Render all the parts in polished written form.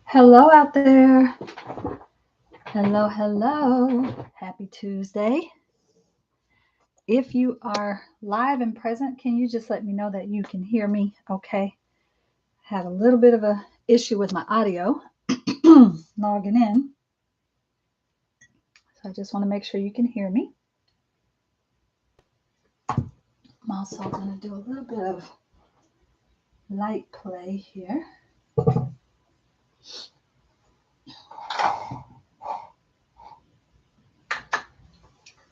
Hello out there. Hello, hello. Happy Tuesday. If you are live and present, can you just let me know that you can hear me? Okay. Had a little bit of a issue with my audio logging in. So I just want to make sure you can hear me. I'm also going to do a little bit of light play here.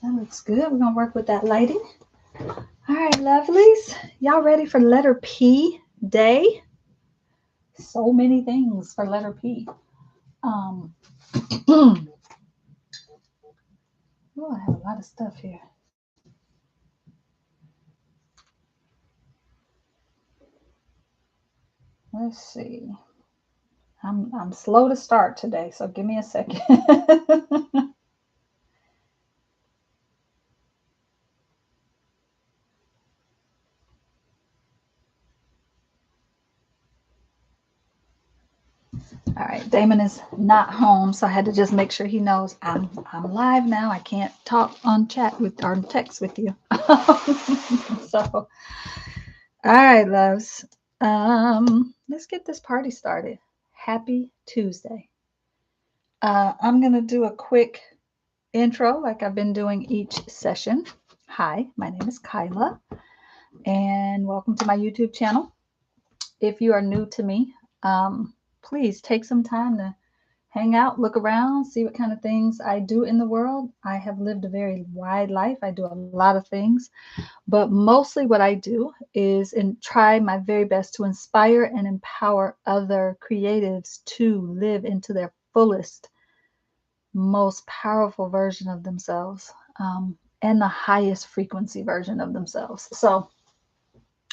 That looks good. We're going to work with that lighting. All right, lovelies. Y'all ready for letter P day? So many things for letter P. Oh, I have a lot of stuff here. Let's see. I'm slow to start today, so give me a second. All right, Damon is not home, so I had to just make sure he knows I'm live now. I can't talk on chat with or text with you. So, all right, loves. Let's get this party started. Happy Tuesday. I'm gonna do a quick intro like I've been doing each session. Hi, my name is Kiala, and welcome to my YouTube channel. If you are new to me, please take some time to hang out, look around, see what kind of things I do in the world. I have lived a very wide life. I do a lot of things, but mostly what I do is try my very best to inspire and empower other creatives to live into their fullest, most powerful version of themselves, and the highest frequency version of themselves. So,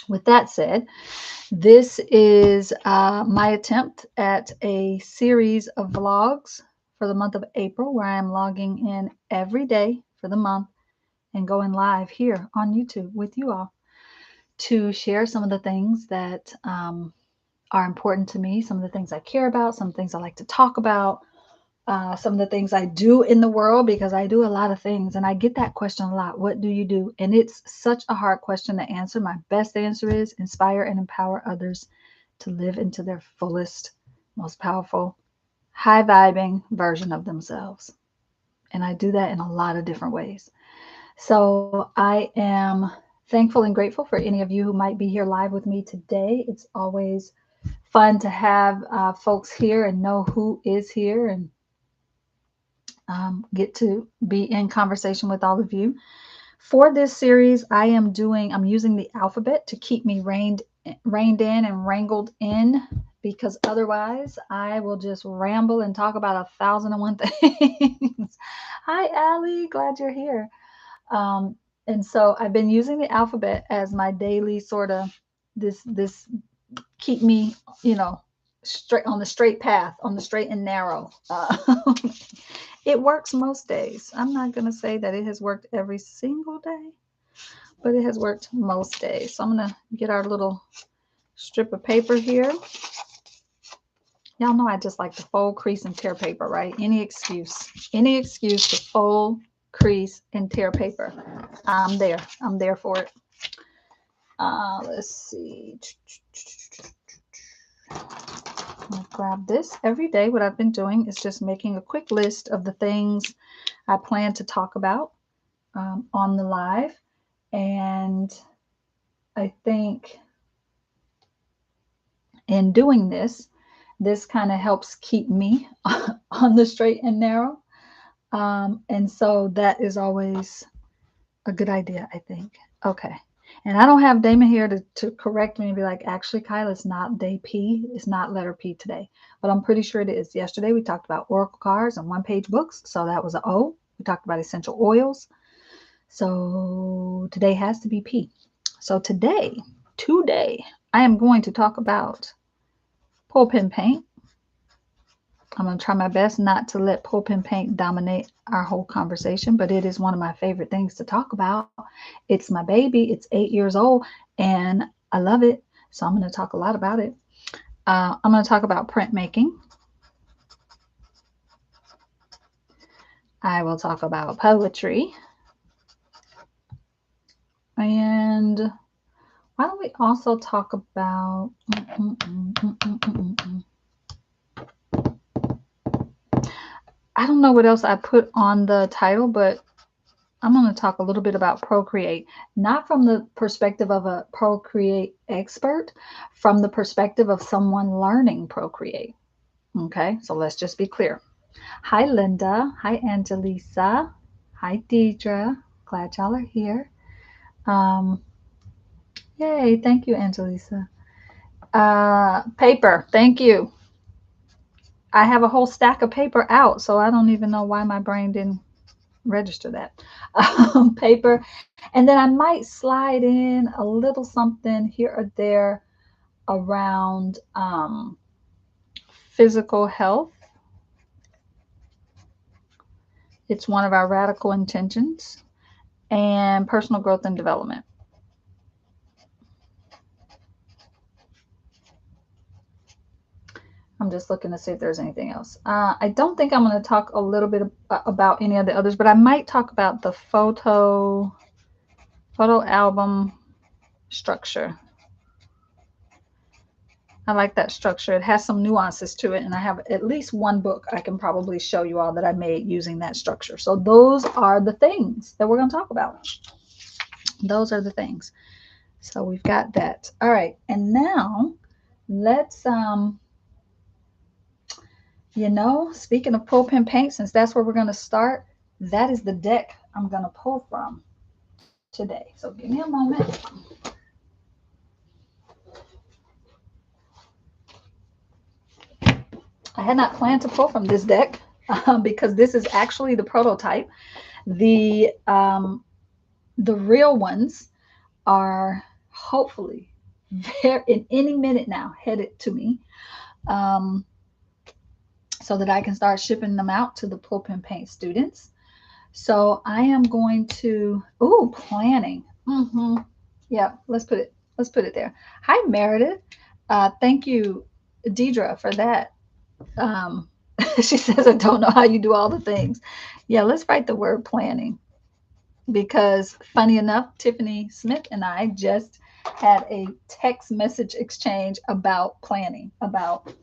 with that said, this is my attempt at a series of vlogs for the month of April, where I am logging in every day for the month and going live here on YouTube with you all to share some of the things that are important to me, some of the things I care about, some things I like to talk about, some of the things I do in the world, because I do a lot of things and I get that question a lot. What do you do? And it's such a hard question to answer. My best answer is inspire and empower others to live into their fullest, most powerful, high vibing version of themselves. And I do that in a lot of different ways. So I am thankful and grateful for any of you who might be here live with me today. It's always fun to have folks here and know who is here and get to be in conversation with all of you. For this series, I'm using the alphabet to keep me reined in and wrangled in, because otherwise I will just ramble and talk about 1,001 things. Hi, Allie, glad you're here. And so I've been using the alphabet as my daily sort of this keep me, straight on the straight path, on the straight and narrow. It works most days. I'm not going to say that it has worked every single day, but it has worked most days. So I'm going to get our little strip of paper here. Y'all know I just like to fold, crease, and tear paper, right? Any excuse to fold, crease, and tear paper. I'm there for it. Let's see. I'm going to grab this. Every day, what I've been doing is just making a quick list of the things I plan to talk about on the live. And I think in doing this kind of helps keep me on the straight and narrow. And so that is always a good idea, I think. Okay. And I don't have Damon here to correct me and be like, actually, Kyle, it's not day P. It's not letter P today. But I'm pretty sure it is. Yesterday, we talked about oracle cards and one-page books. So that was an O. We talked about essential oils. So today has to be P. So today, I am going to talk about pole pen paint. I'm going to try my best not to let pole pen paint dominate our whole conversation, but it is one of my favorite things to talk about. It's my baby. It's 8 years old, and I love it. So I'm going to talk a lot about it. I'm going to talk about printmaking. I will talk about poetry. And why don't we also talk about... I don't know what else I put on the title, but I'm going to talk a little bit about Procreate, not from the perspective of a Procreate expert, from the perspective of someone learning Procreate. Okay, so let's just be clear. Hi, Linda. Hi, Angelisa. Hi, Deidre. Glad y'all are here. Yay, thank you, Angelisa. Paper, thank you. I have a whole stack of paper out, so I don't even know why my brain didn't register that. Paper. And then I might slide in a little something here or there around physical health. It's one of our radical intentions, and personal growth and development. I'm just looking to see if there's anything else. I don't think I'm going to talk a little bit about any of the others, but I might talk about the photo album structure. I like that structure. It has some nuances to it, and I have at least one book I can probably show you all that I made using that structure. So those are the things that we're going to talk about. Those are the things. So we've got that. All right, and now let's you know, speaking of pull pen paint, since that's where we're going to start, that is the deck I'm going to pull from today. So give me a moment. I had not planned to pull from this deck because this is actually the prototype. The real ones are hopefully there in any minute now headed to me, so that I can start shipping them out to the pull pen paint students. So I am going to, planning. Yeah, let's put it there. Hi, Meredith. Thank you, Deidre, for that. She says, I don't know how you do all the things. Yeah, let's write the word planning, because funny enough, Tiffany Smith and I just had a text message exchange about planning, about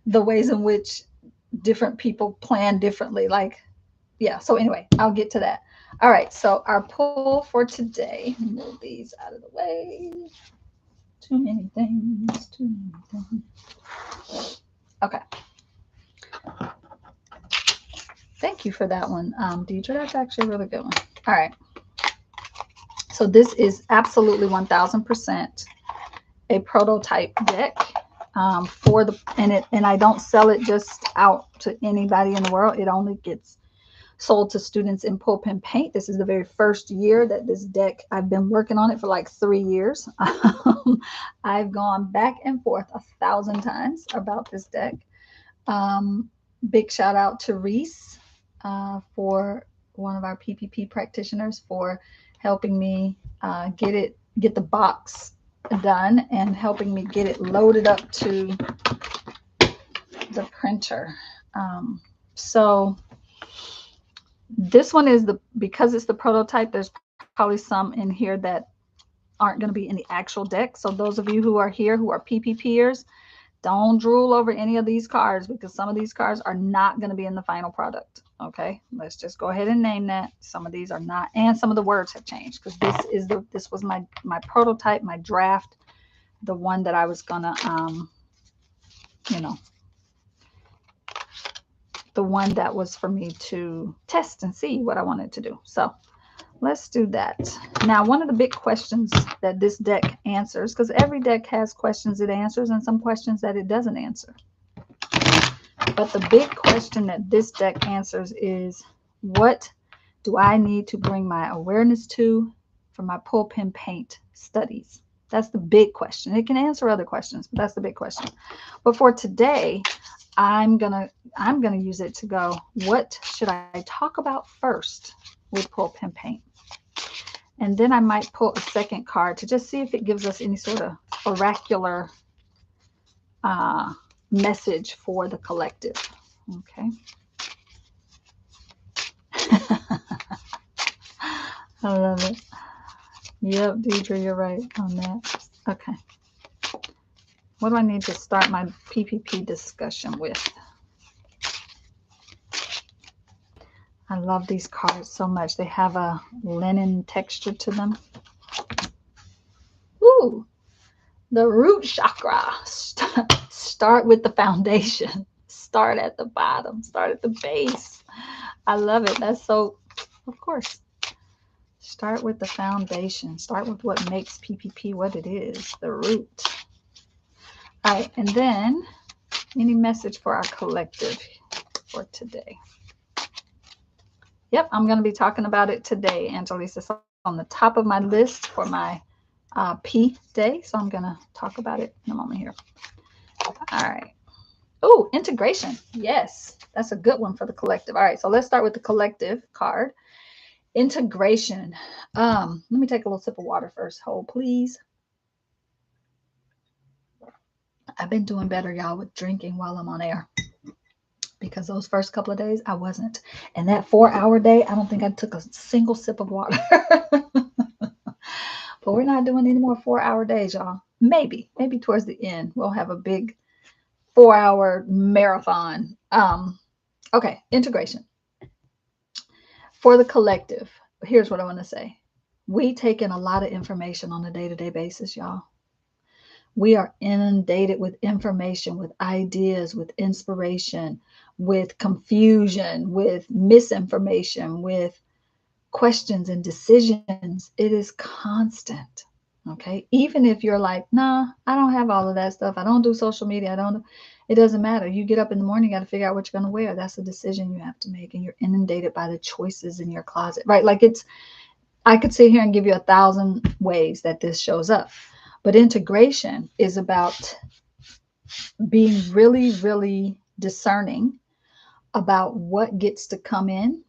the ways in which different people plan differently. Like, yeah, so anyway, I'll get to that. All right, so our pull for today, move these out of the way. Too many things, too many things. Okay. Thank you for that one, Deidre. That's actually a really good one. All right. So this is absolutely 1000% a prototype deck for the, and I don't sell it just out to anybody in the world. It only gets sold to students in pull pen paint. This is the very first year that this deck, I've been working on it for like 3 years. I've gone back and forth 1,000 times about this deck. Big shout out to Reese, for one of our PPP practitioners, for helping me get the box done and helping me get it loaded up to the printer. So this one is because it's the prototype, there's probably some in here that aren't going to be in the actual deck. So those of you who are here who are PPPers, don't drool over any of these cards, because some of these cards are not going to be in the final product. Okay, let's just go ahead and name that. Some of these are not, and some of the words have changed, because this was my prototype, my draft, the one that I was gonna the one that was for me to test and see what I wanted to do. So let's do that. Now, one of the big questions that this deck answers, because every deck has questions it answers and some questions that it doesn't answer. But the big question that this deck answers is, what do I need to bring my awareness to for my pull pen paint studies? That's the big question. It can answer other questions, but that's the big question. But for today, I'm gonna use it to go, what should I talk about first with pull pen paint? And then I might pull a second card to just see if it gives us any sort of oracular message for the collective. Okay. I love it. Yep, Deidre, you're right on that. Okay. What do I need to start my PPP discussion with? I love these cards so much. They have a linen texture to them. Ooh, the root chakra. Start with the foundation. Start at the bottom. Start at the base. I love it. That's so, of course. Start with the foundation. Start with what makes PPP what it is, the root. All right, and then any message for our collective for today? Yep, I'm going to be talking about it today, Angelisa. It's on the top of my list for my P day, so I'm going to talk about it in a moment here. All right. Oh, integration. Yes, that's a good one for the collective. All right, so let's start with the collective card. Integration. Let me take a little sip of water first. Hold, please. I've been doing better, y'all, with drinking while I'm on air, because those first couple of days I wasn't. And that 4-hour day, I don't think I took a single sip of water. But we're not doing any more 4-hour days, y'all. Maybe towards the end we'll have a big 4-hour marathon. Okay, integration. For the collective, here's what I want to say. We take in a lot of information on a day-to-day basis, y'all. We are inundated with information, with ideas, with inspiration, with confusion, with misinformation, with questions and decisions. It is constant. Okay. Even if you're like, nah, I don't have all of that stuff. I don't do social media. It doesn't matter. You get up in the morning, you got to figure out what you're going to wear. That's a decision you have to make. And you're inundated by the choices in your closet, right? Like I could sit here and give you 1,000 ways that this shows up. But integration is about being really, really discerning about what gets to come in.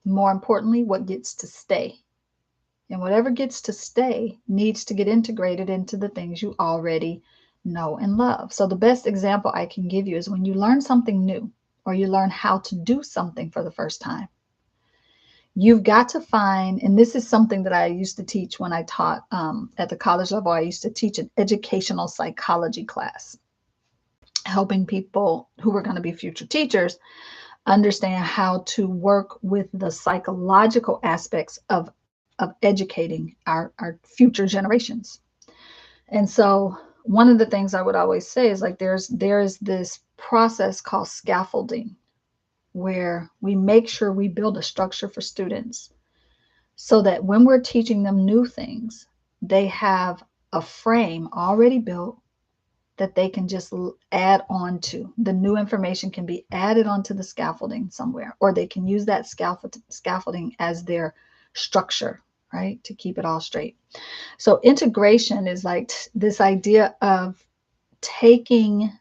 More importantly, what gets to stay. And whatever gets to stay needs to get integrated into the things you already know and love. So the best example I can give you is when you learn something new, or you learn how to do something for the first time. You've got to find, and this is something that I used to teach when I taught at the college level. I used to teach an educational psychology class, helping people who were going to be future teachers understand how to work with the psychological aspects of educating our future generations. And so one of the things I would always say is like there's this process called scaffolding, where we make sure we build a structure for students so that when we're teaching them new things, they have a frame already built that they can just add on to. The new information can be added onto the scaffolding somewhere, or they can use that scaffolding as their structure, right? To keep it all straight. So integration is like this idea of taking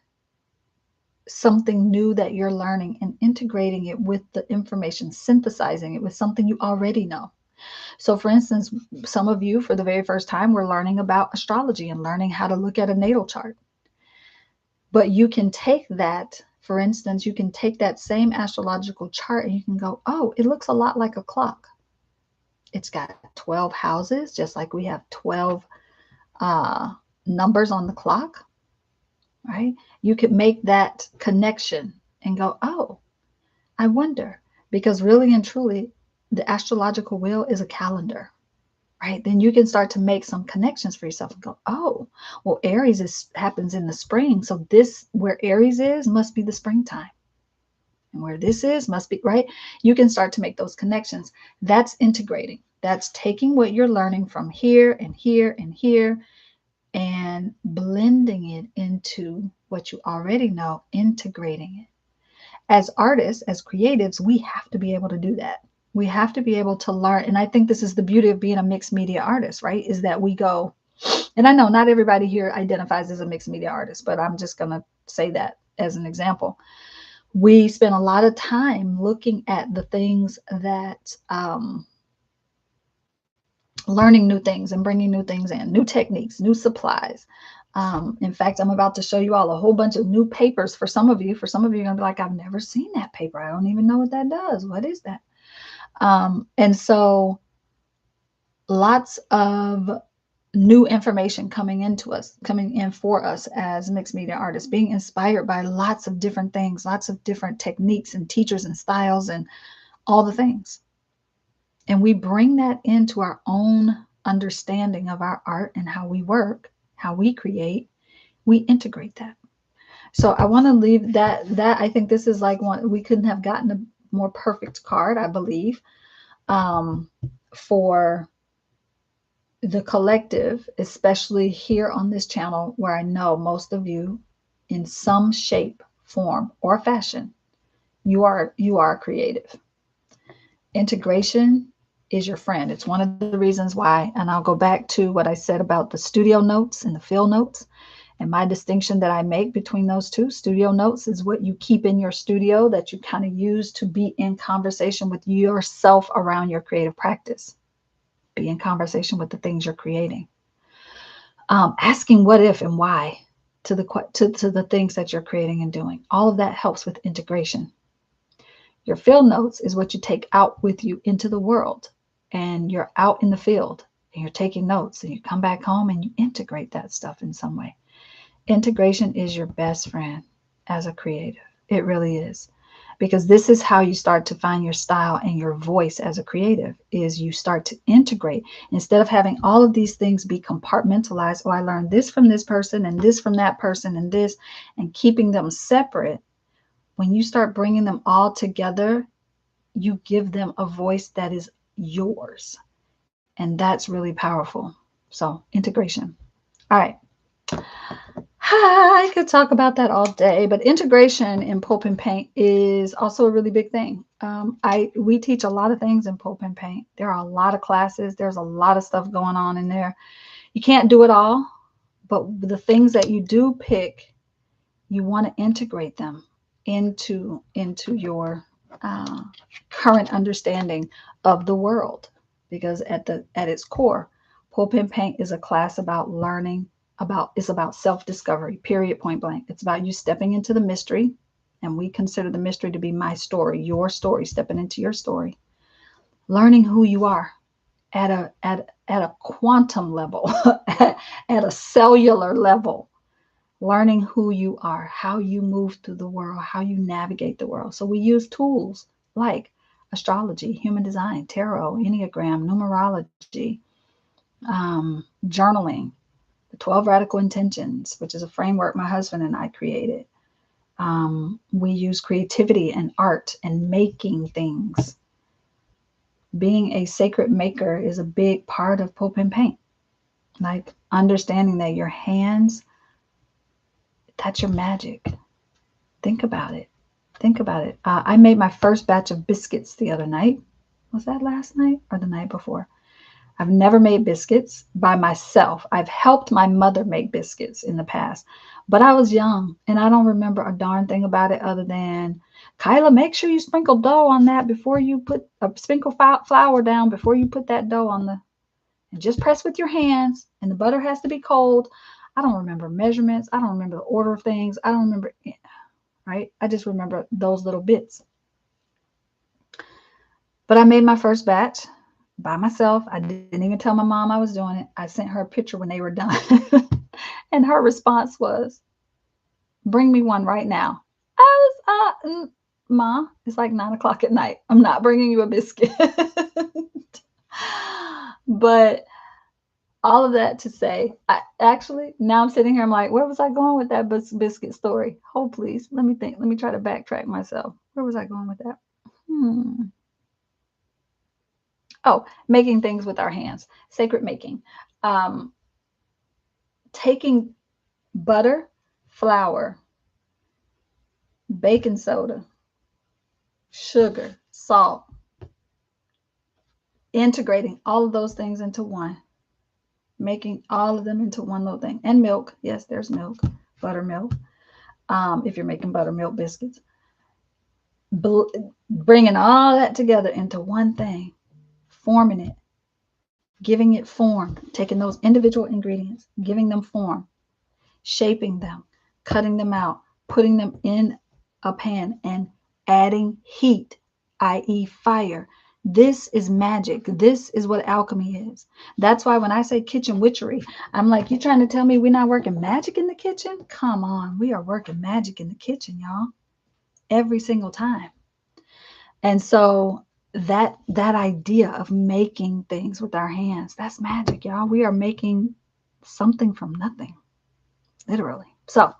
something new that you're learning and integrating it with the information, synthesizing it with something you already know. So for instance, some of you for the very first time were learning about astrology and learning how to look at a natal chart. But you can take that, for instance, you can take that same astrological chart and you can go, oh, it looks a lot like a clock. It's got 12 houses, just like we have 12 numbers on the clock, right? You could make that connection and go, oh, I wonder, because really and truly, the astrological wheel is a calendar, right? Then you can start to make some connections for yourself and go, oh, well, Aries happens in the spring. So this, where Aries is, must be the springtime. And where this is, must be, right? You can start to make those connections. That's integrating. That's taking what you're learning from here and here and here and blending it into what you already know, integrating it. As artists, as creatives, we have to be able to do that. We have to be able to learn. And I think this is the beauty of being a mixed media artist, right? Is that we go, and I know not everybody here identifies as a mixed media artist, but I'm just going to say that as an example. We spend a lot of time looking at the things that, learning new things and bringing new things in, new techniques, new supplies, In fact, I'm about to show you all a whole bunch of new papers for some of you. For some of you, you're going to be like, I've never seen that paper. I don't even know what that does. What is that? And so lots of new information coming in for us as mixed media artists, being inspired by lots of different things, lots of different techniques and teachers and styles and all the things. And we bring that into our own understanding of our art and how we work, how we create. We integrate that. So I want to leave that I think this is like one, we couldn't have gotten a more perfect card, I believe, for the collective, especially here on this channel, where I know most of you, in some shape, form, or fashion, you are creative. Integration is your friend. It's one of the reasons why, and I'll go back to what I said about the studio notes and the field notes, and my distinction that I make between those two. Studio notes is what you keep in your studio that you kind of use to be in conversation with yourself around your creative practice. Be in conversation with the things you're creating. Asking what if and why to the things that you're creating and doing. All of that helps with integration. Your field notes is what you take out with you into the world, and you're out in the field and you're taking notes, and you come back home and you integrate that stuff in some way. Integration is your best friend as a creative. It really is. Because this is how you start to find your style and your voice as a creative, is you start to integrate. Instead of having all of these things be compartmentalized, oh, I learned this from this person and this from that person and this, and keeping them separate. When you start bringing them all together, you give them a voice that is yours. And that's really powerful. So integration. All right. I could talk about that all day, but integration in pulp and paint is also a really big thing. We teach a lot of things in pulp and paint. There are a lot of classes. There's a lot of stuff going on in there. You can't do it all, but the things that you do pick, you want to integrate them into your current understanding of the world, because at its core, pulp and paint is a class about learning. It's about self-discovery, period, point blank. It's about you stepping into the mystery, and we consider the mystery to be my story, your story, stepping into your story, learning who you are at a quantum level, at a cellular level, learning who you are, how you move through the world, how you navigate the world. So we use tools like astrology, human design, tarot, Enneagram, numerology, journaling, 12 Radical Intentions, which is a framework my husband and I created. We use creativity and art and making things. Being a sacred maker is a big part of pulp and paint. Like understanding that your hands, that's your magic. Think about it. Think about it. I made my first batch of biscuits the other night. Was that last night or the night before? I've never made biscuits by myself. I've helped my mother make biscuits in the past, but I was young and I don't remember a darn thing about it other than, Kiala, make sure you sprinkle dough on that before you put sprinkle flour down before you put that dough on and just press with your hands, and the butter has to be cold. I don't remember measurements. I don't remember the order of things. I don't remember, right? I just remember those little bits. But I made my first batch by myself. I didn't even tell my mom I was doing it. I sent her a picture when they were done. And her response was, bring me one right now. I was, Ma, it's like 9 o'clock at night. I'm not bringing you a biscuit. But all of that to say, now I'm sitting here, I'm like, where was I going with that biscuit story? Hold, please. Let me think. Let me try to backtrack myself. Where was I going with that? Oh, making things with our hands. Sacred making. Taking butter, flour, baking soda, sugar, salt, integrating all of those things into one, making all of them into one little thing. And milk. Yes, there's milk, buttermilk. If you're making buttermilk biscuits, bringing all that together into one thing, forming it, giving it form, taking those individual ingredients, giving them form, shaping them, cutting them out, putting them in a pan, and adding heat, i.e., fire. This is magic. This is what alchemy is. That's why when I say kitchen witchery, I'm like, you trying to tell me we're not working magic in the kitchen? Come on, we are working magic in the kitchen, y'all, every single time. And so that idea of making things with our hands, that's magic, y'all. We are making something from nothing, literally. So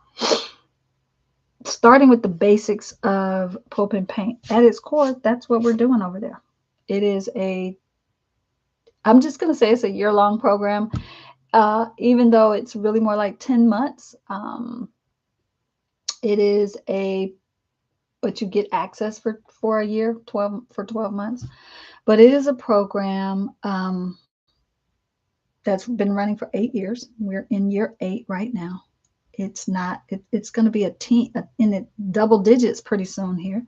starting with the basics of pulp and paint at its core, that's what we're doing over there. It is I'm just going to say it's a year-long program, even though it's really more like 10 months. It is but you get access for a year, 12 months. But it is a program that's been running for 8 years. We're in year 8 right now. It's going to be a teen in it double digits pretty soon here.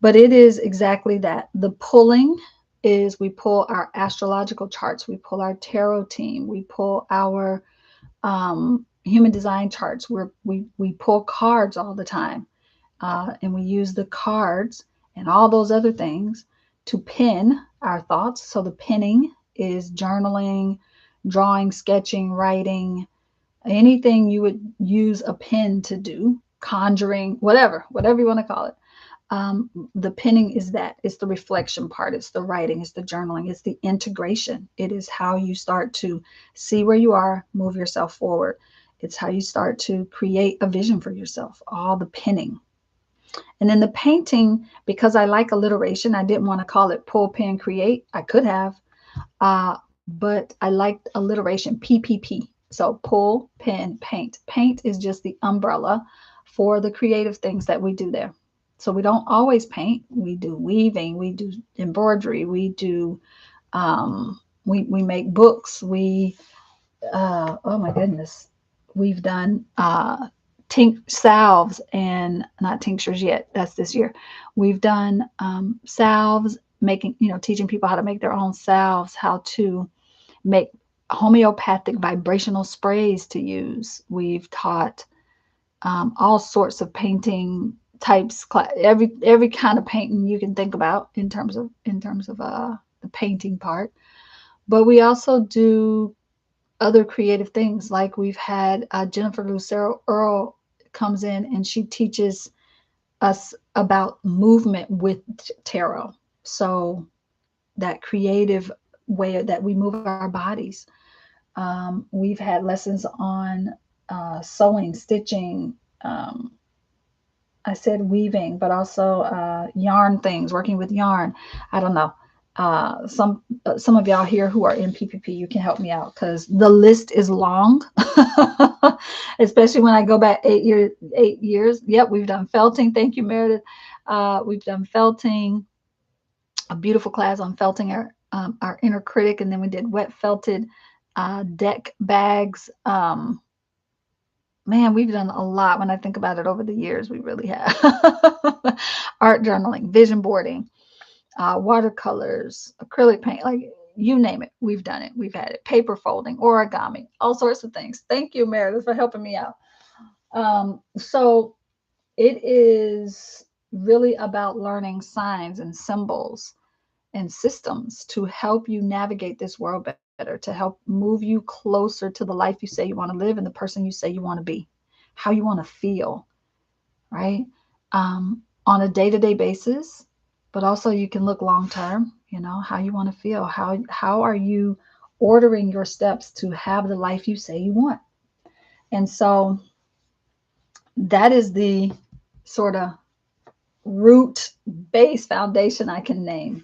But it is exactly that. The pulling is we pull our astrological charts, we pull our tarot team, we pull our human design charts. We pull cards all the time, and we use the cards and all those other things to pin our thoughts. So the pinning is journaling, drawing, sketching, writing, anything you would use a pen to do, conjuring, whatever you want to call it. The pinning is that. It's the reflection part. It's the writing. It's the journaling. It's the integration. It is how you start to see where you are, move yourself forward. It's how you start to create a vision for yourself. All the pinning. And then the painting, because I like alliteration, I didn't want to call it pull, pen, create. I could have, but I liked alliteration, PPP. So pull, pen, paint. Paint is just the umbrella for the creative things that we do there. So we don't always paint. We do weaving, we do embroidery, we do we make books. Oh my goodness, we've done salves, and not tinctures yet. That's this year. We've done salves, making, teaching people how to make their own salves, how to make homeopathic vibrational sprays to use. We've taught all sorts of painting types, every kind of painting you can think about in terms of the painting part. But we also do other creative things, like we've had Jennifer Lucero Earl comes in and she teaches us about movement with tarot. So that creative way that we move our bodies. We've had lessons on sewing, stitching. I said weaving, but also yarn things, working with yarn. I don't know. Some of y'all here who are in PPP, you can help me out because the list is long, especially when I go back 8 years. Yep, we've done felting. Thank you, Meredith. We've done felting, a beautiful class on felting our inner critic, and then we did wet felted deck bags. Man, we've done a lot. When I think about it over the years, we really have. Art journaling, vision boarding, watercolors, acrylic paint, like you name it, we've done it. We've had it. Paper folding, origami, all sorts of things. Thank you, Meredith, for helping me out. So it is really about learning signs and symbols and systems to help you navigate this world better, to help move you closer to the life you say you want to live and the person you say you want to be, how you want to feel, right? On a day-to-day basis, but also you can look long-term, how you want to feel, how are you ordering your steps to have the life you say you want. And so that is the sort of root base foundation I can name.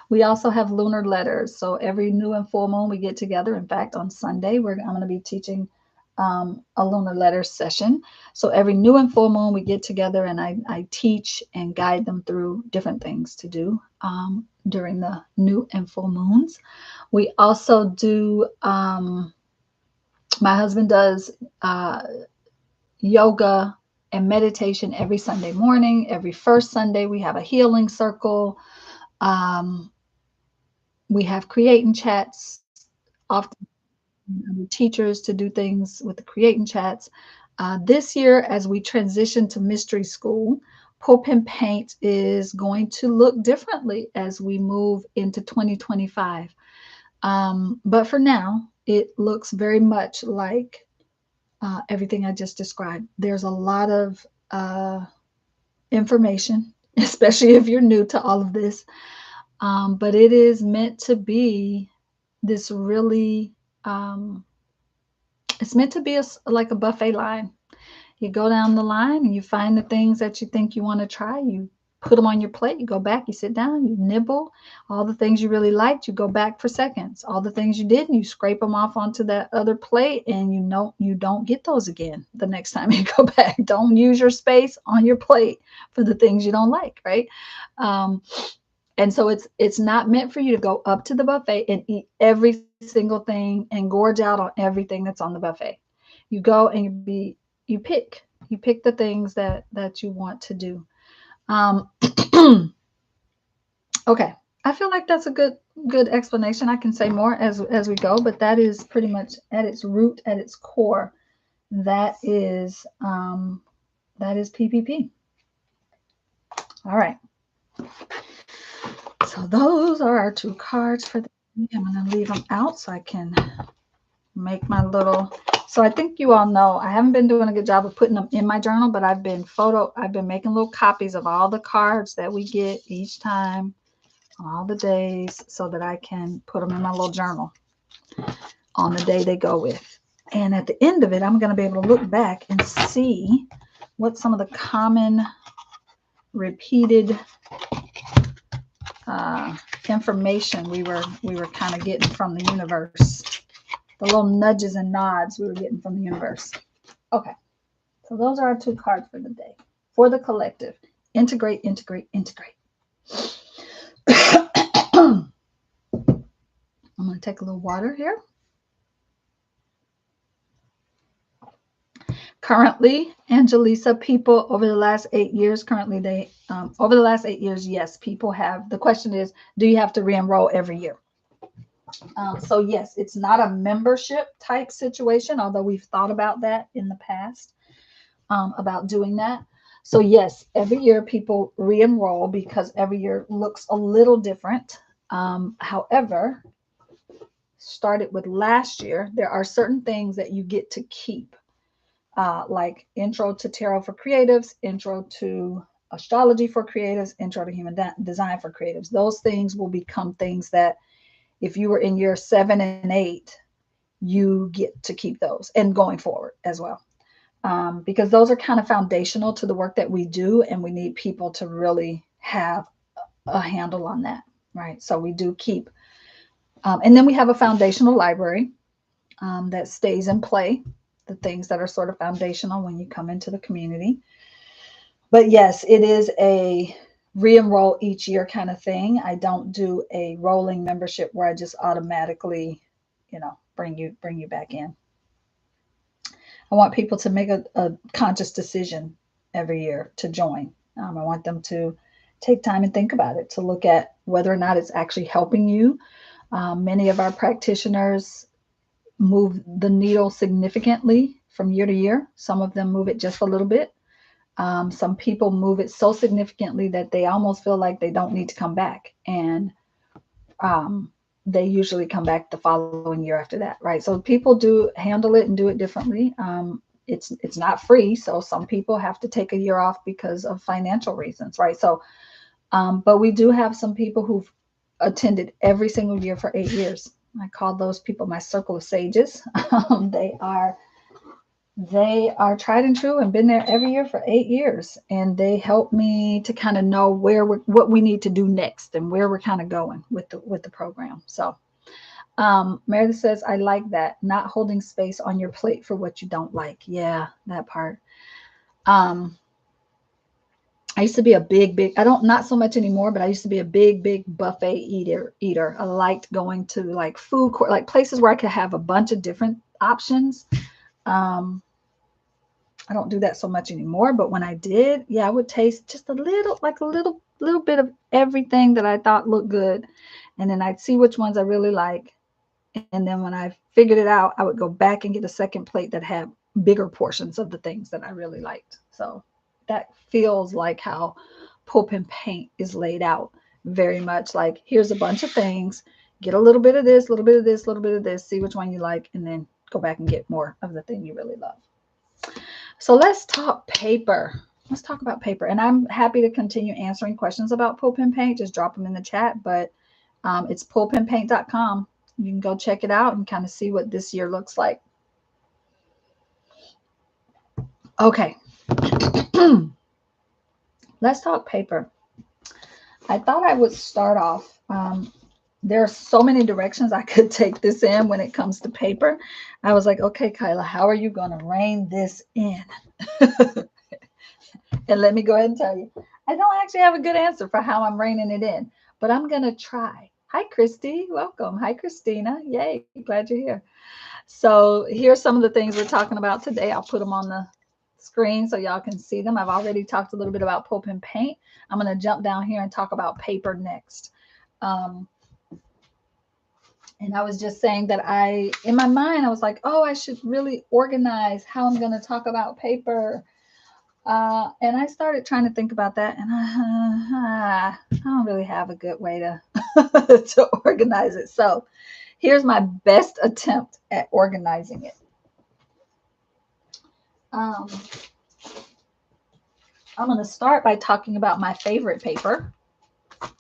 We also have lunar letters. So every new and full moon we get together. In fact, on Sunday, I'm going to be teaching a lunar letters session. So every new and full moon we get together and I teach and guide them through different things to do during the new and full moons. We also do, my husband does yoga and meditation every Sunday morning. Every first Sunday, we have a healing circle. We have creating chats often. other teachers to do things with the creating chats. This year, as we transition to mystery school, Pulp and Paint is going to look differently as we move into 2025. But for now, it looks very much like everything I just described. There's a lot of information, especially if you're new to all of this. But it is meant to be this really, it's meant to be like a buffet line. You go down the line and you find the things that you think you want to try. You put them on your plate. You go back, you sit down, you nibble. All the things you really liked, you go back for seconds. All the things you didn't, you scrape them off onto that other plate, and you know you don't get those again the next time you go back. Don't use your space on your plate for the things you don't like, right? Um, and so it's not meant for you to go up to the buffet and eat every single thing and gorge out on everything that's on the buffet. You go and you pick the things that you want to do. Um, okay, I feel like that's a good explanation. I can say more as we go, but that is pretty much at its root, at its core. That is PPP. All right. So those are our two cards for the. I'm going to leave them out so I can make my little. So I think you all know I haven't been doing a good job of putting them in my journal, but I've been making little copies of all the cards that we get each time, all the days, so that I can put them in my little journal on the day they go with. And at the end of it, I'm going to be able to look back and see what some of the common repeated information we were kind of getting from the universe, the little nudges and nods we were getting from the universe. Okay, so those are our two cards for the day. For the collective, integrate, integrate, integrate. I'm going to take a little water here. Currently, Angelisa, people over the last 8 years, over the last 8 years, yes, people have. The question is, do you have to re-enroll every year? So yes, it's not a membership type situation, although we've thought about that in the past, about doing that. So yes, every year people re-enroll because every year looks a little different. However, started with last year, there are certain things that you get to keep. Like Intro to Tarot for Creatives, Intro to Astrology for Creatives, Intro to Human Design for Creatives. Those things will become things that if you were in year 7 and 8, you get to keep those and going forward as well. Because those are kind of foundational to the work that we do, and we need people to really have a handle on that, right? So we do keep, and then we have a foundational library that stays in play, the things that are sort of foundational when you come into the community. But yes, it is a re-enroll each year kind of thing. I don't do a rolling membership where I just automatically, bring you back in. I want people to make a conscious decision every year to join. I want them to take time and think about it, to look at whether or not it's actually helping you. Many of our practitioners move the needle significantly from year to year. Some of them move it just a little bit. Some people move it so significantly that they almost feel like they don't need to come back. And they usually come back the following year after that, right? So people do handle it and do it differently. It's not free. So some people have to take a year off because of financial reasons, right? So, but we do have some people who've attended every single year for 8 years. I call those people my circle of sages. They are tried and true and been there every year for 8 years. And they help me to kind of know what we need to do next and where we're kind of going with the program. So Meredith says, I like that. Not holding space on your plate for what you don't like. Yeah, that part. I used to be a big, not so much anymore, but I used to be a big buffet eater. I liked going to like food court, like places where I could have a bunch of different options. I don't do that so much anymore, but when I did, yeah, I would taste just a little bit of everything that I thought looked good. And then I'd see which ones I really like And then when I figured it out, I would go back and get a second plate that had bigger portions of the things that I really liked. So that feels like how Pulp and Paint is laid out. Very much like, here's a bunch of things, get a little bit of this, a little bit of this, a little bit of this, see which one you like, and then go back and get more of the thing you really love. So let's talk paper. Let's talk about paper. And I'm happy to continue answering questions about Pulp and Paint. Just drop them in the chat. But it's pulpandpaint.com. You can go check it out and kind of see what this year looks like. Okay. Let's talk paper. I thought I would start off. There are so many directions I could take this in when it comes to paper. I was like, okay, Kiala, how are you going to rein this in? And let me go ahead and tell you, I don't actually have a good answer for how I'm reining it in, but I'm going to try. Hi, Christy. Welcome. Hi, Christina. Yay. Glad you're here. So here's some of the things we're talking about today. I'll put them on the screen so y'all can see them. I've already talked a little bit about Pulp and Paint. I'm going to jump down here and talk about paper next. And I was just saying that in my mind, I was like, oh, I should really organize how I'm going to talk about paper. And I started trying to think about that, and I don't really have a good way to, to organize it. So here's my best attempt at organizing it. I'm going to start by talking about my favorite paper,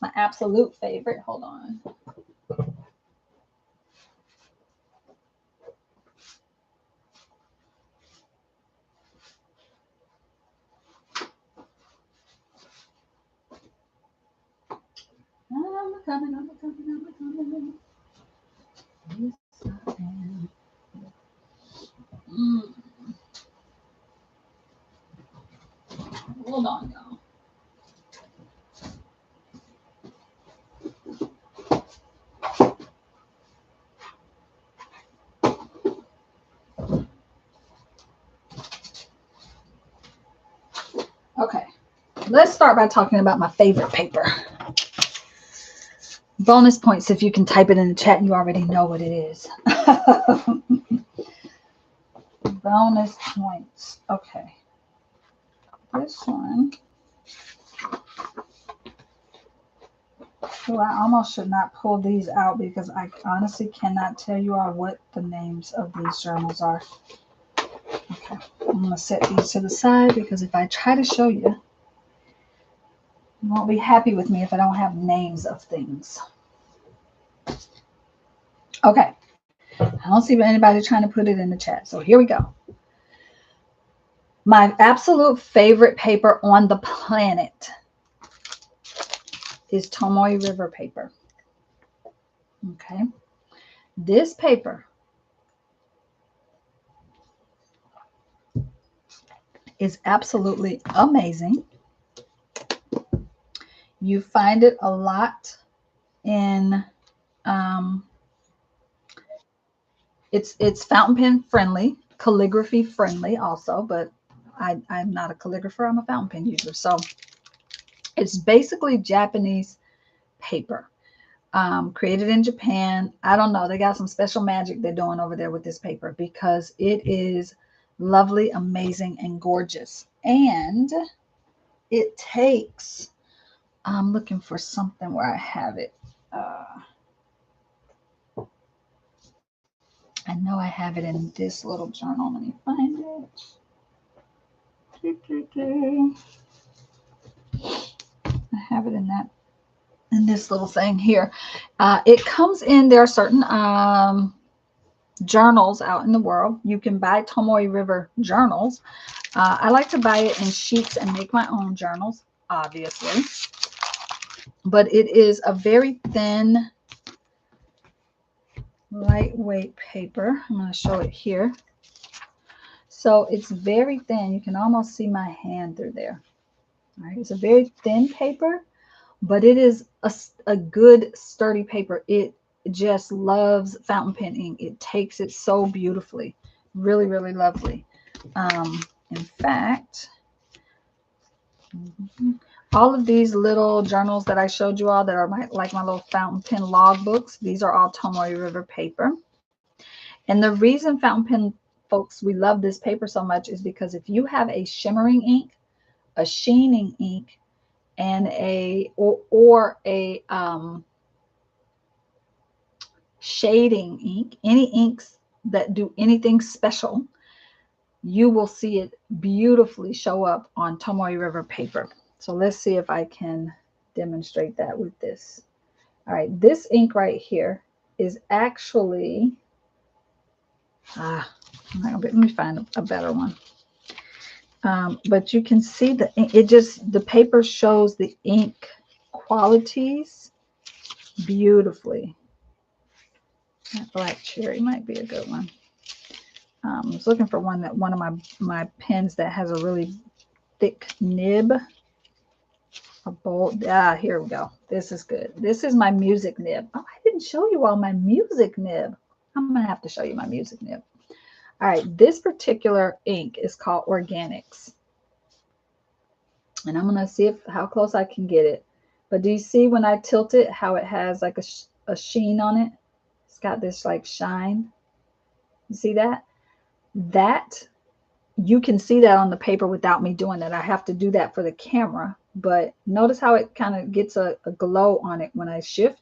my absolute favorite. Hold on. I'm coming. Yes, I am. Hold on, y'all. Okay, let's start by talking about my favorite paper. Bonus points if you can type it in the chat and you already know what it is. Bonus points. Okay. This one. Oh, I almost should not pull these out because I honestly cannot tell you all what the names of these journals are. Okay. I'm going to set these to the side because if I try to show you, you won't be happy with me if I don't have names of things. Okay. I don't see anybody trying to put it in the chat. So here we go. My absolute favorite paper on the planet is Tomoe River paper. Okay. This paper is absolutely amazing. You find it a lot in it's fountain pen friendly, calligraphy friendly also, but I'm not a calligrapher, I'm a fountain pen user. So it's basically Japanese paper, created in Japan. I don't know, they got some special magic they're doing over there with this paper because it is lovely, amazing, and gorgeous. And it takes, I'm looking for something where I have it. I know I have it in this little journal. Let me find it. I have it in this little thing here. It comes in, there are certain journals out in the world. You can buy Tomoe River journals. I like to buy it in sheets and make my own journals, obviously. But it is a very thin, lightweight paper. I'm going to show it here. So it's very thin. You can almost see my hand through there. All right. It's a very thin paper, but it is a good sturdy paper. It just loves fountain pen ink. It takes it so beautifully. Really, really lovely. In fact, all of these little journals that I showed you all that are like my little fountain pen log books, these are all Tomoe River paper. And the reason fountain pen folks, we love this paper so much is because if you have a shimmering ink, a sheening ink, and or a shading ink, any inks that do anything special, you will see it beautifully show up on Tomoe River paper. So let's see if I can demonstrate that with this. All right, this ink right here is actually, let me find a better one. But you can see the paper shows the ink qualities beautifully. That black cherry might be a good one. I was looking for one of my pens that has a really thick nib. A bold, here we go. This is good. This is my music nib. Oh, I didn't show you all my music nib. I'm gonna have to show you my music nib. All right, this particular ink is called Organics. And I'm gonna see how close I can get it. But do you see when I tilt it, how it has like a sheen on it? It's got this like shine. You see that? That, you can see that on the paper without me doing that. I have to do that for the camera. But notice how it kind of gets a glow on it when I shift.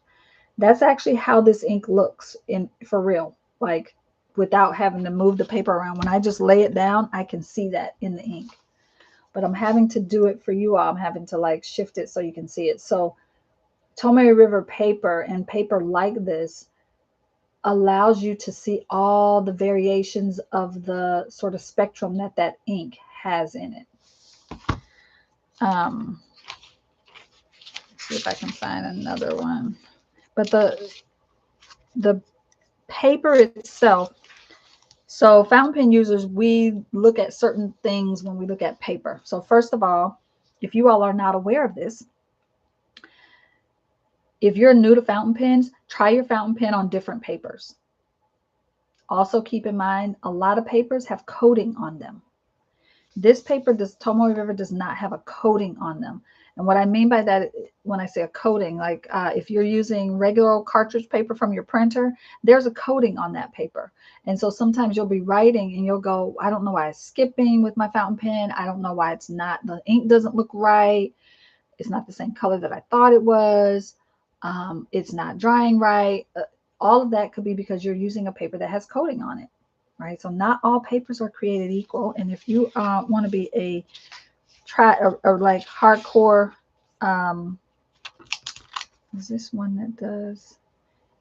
That's actually how this ink looks for real. Like without having to move the paper around. When I just lay it down, I can see that in the ink. But I'm having to do it for you all. I'm having to like shift it so you can see it. So Tomoe River paper and paper like this allows you to see all the variations of the sort of spectrum that ink has in it. Let's see if I can find another one. But the paper itself, so fountain pen users, we look at certain things when we look at paper. So first of all, if you all are not aware of this, if you're new to fountain pens, try your fountain pen on different papers. Also keep in mind, a lot of papers have coating on them. This paper, Tomoe River, does not have a coating on them. And what I mean by that, when I say a coating, like if you're using regular cartridge paper from your printer, there's a coating on that paper. And so sometimes you'll be writing and you'll go, I don't know why it's skipping with my fountain pen. I don't know why it's not, the ink doesn't look right. It's not the same color that I thought it was. It's not drying right. All of that could be because you're using a paper that has coating on it, right? So not all papers are created equal. And if you want to be a or like hardcore, is this one that does?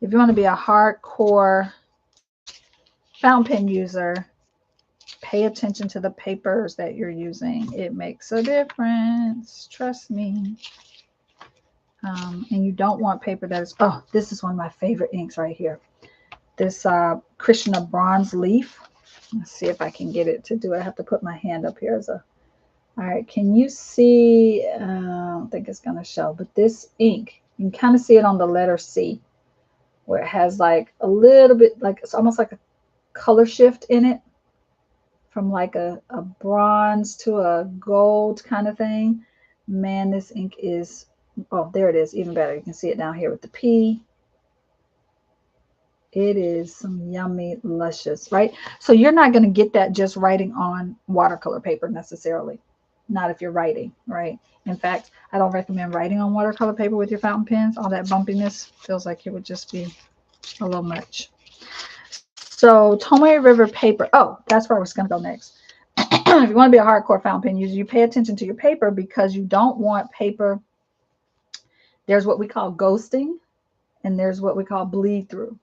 If you want to be a hardcore fountain pen user, pay attention to the papers that you're using. It makes a difference. Trust me. And you don't want paper that is, oh, this is one of my favorite inks right here. This Krishna Bronze Leaf. Let's see if I can get it to do it. I have to put my hand up here as a, all right, can you see, I don't think it's going to show, but this ink, you can kind of see it on the letter C, where it has like a little bit, like it's almost like a color shift in it, from like a bronze to a gold kind of thing. Man, this ink is, oh, there it is, even better. You can see it down here with the P. It is some yummy, luscious, right? So you're not going to get that just writing on watercolor paper necessarily. Not if you're writing, right? In fact, I don't recommend writing on watercolor paper with your fountain pens. All that bumpiness feels like it would just be a little much. So Tomoe River paper. Oh, that's where I was going to go next. If you want to be a hardcore fountain pen user, you pay attention to your paper because you don't want paper. There's what we call ghosting, and there's what we call bleed through.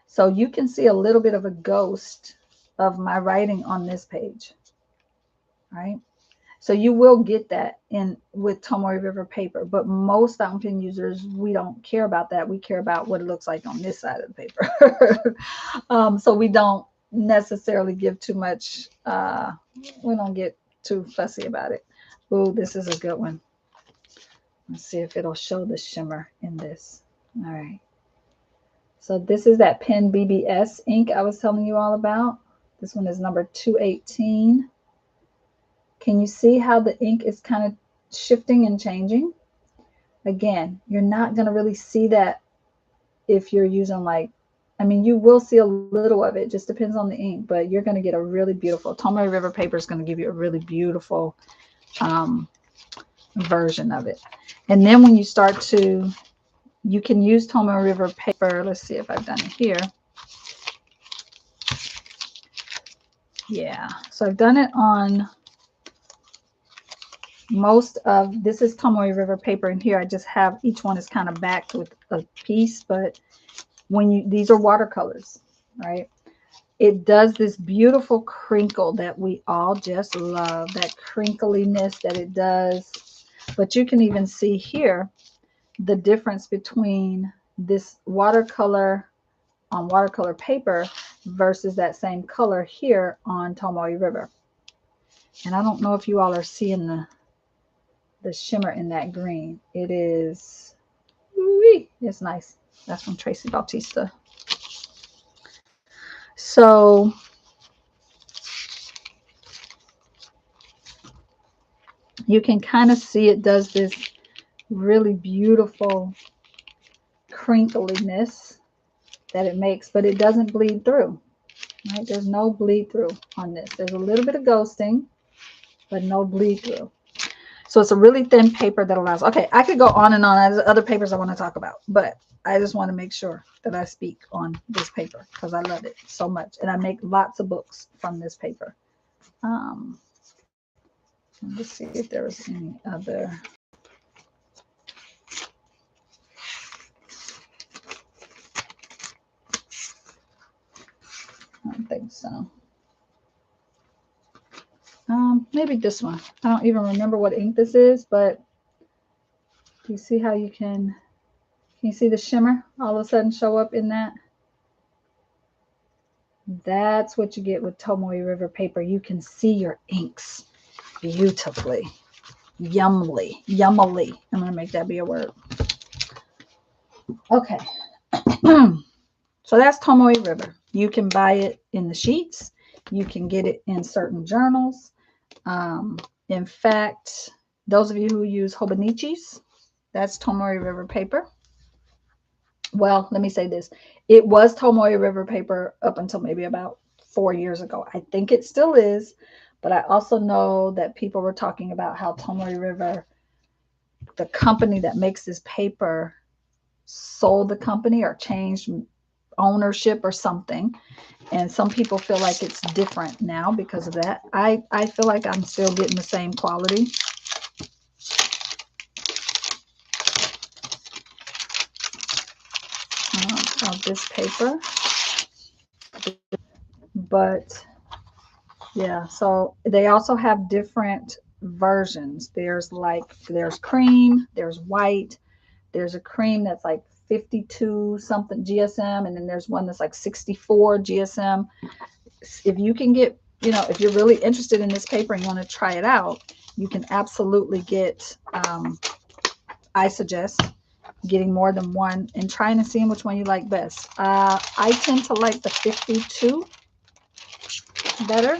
So you can see a little bit of a ghost of my writing on this page, right? So you will get that with Tomoe River paper, but most fountain pen users, we don't care about that. We care about what it looks like on this side of the paper. So we don't necessarily give too much, we don't get too fussy about it. Ooh, this is a good one. Let's see if it'll show the shimmer in this. All right. So this is that pen BBS ink I was telling you all about. This one is number 218. Can you see how the ink is kind of shifting and changing? Again, you're not going to really see that if you're using like I mean, you will see a little of it, just depends on the ink, but you're going to get a really beautiful, Tomoe River paper is going to give you a really beautiful version of it. And then when you start to, you can use Tomoe River paper. Let's see if I've done it here. Yeah, so I've done it on most of, this is Tomoe River paper, and here I just have, each one is kind of backed with a piece, but when you, these are watercolors, right? It does this beautiful crinkle that we all just love, that crinkliness that it does. But you can even see here the difference between this watercolor on watercolor paper versus that same color here on Tomoe River. And I don't know if you all are seeing the shimmer in that green. It is, it's nice. That's from Tracy Bautista. So you can kind of see it does this really beautiful crinkliness that it makes, but it doesn't bleed through, right? There's no bleed through on this. There's a little bit of ghosting, but no bleed through. So it's a really thin paper that allows, okay, I could go on and on. There's other papers I want to talk about, but I just want to make sure that I speak on this paper because I love it so much. And I make lots of books from this paper. Let's see if there was any other. I don't think so. Maybe this one. I don't even remember what ink this is, but you see how can you see the shimmer all of a sudden show up in that? That's what you get with Tomoe River paper. You can see your inks beautifully, yummily. I'm going to make that be a word. Okay. So that's Tomoe River. You can buy it in the sheets. You can get it in certain journals. In fact, those of you who use Hobonichis, that's Tomoe River paper. Well, let me say this. It was Tomoe River paper up until maybe about 4 years ago. I think it still is, but I also know that people were talking about how Tomoe River, the company that makes this paper, sold the company or changed ownership or something. And some people feel like it's different now because of that. I feel like I'm still getting the same quality. Of this paper. But yeah, so they also have different versions. There's cream, there's white, there's a cream that's like 52 something GSM, and then there's one that's like 64 GSM. If you can get, if you're really interested in this paper and you want to try it out, you can absolutely get, I suggest getting more than one and trying to see which one you like best. I tend to like the 52 better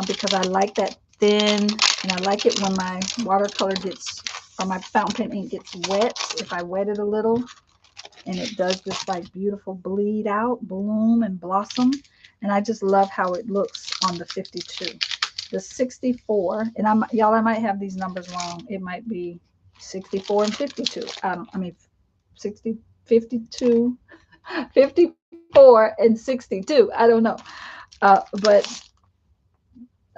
because I like that thin, and I like it when my watercolor gets, or my fountain pen ink gets wet. If I wet it a little, and it does this like beautiful bleed out, bloom and blossom. And I just love how it looks on the 52. The 64, and I might have these numbers wrong. It might be 64 and 52. I mean 60, 52, 54 and 62. I don't know. But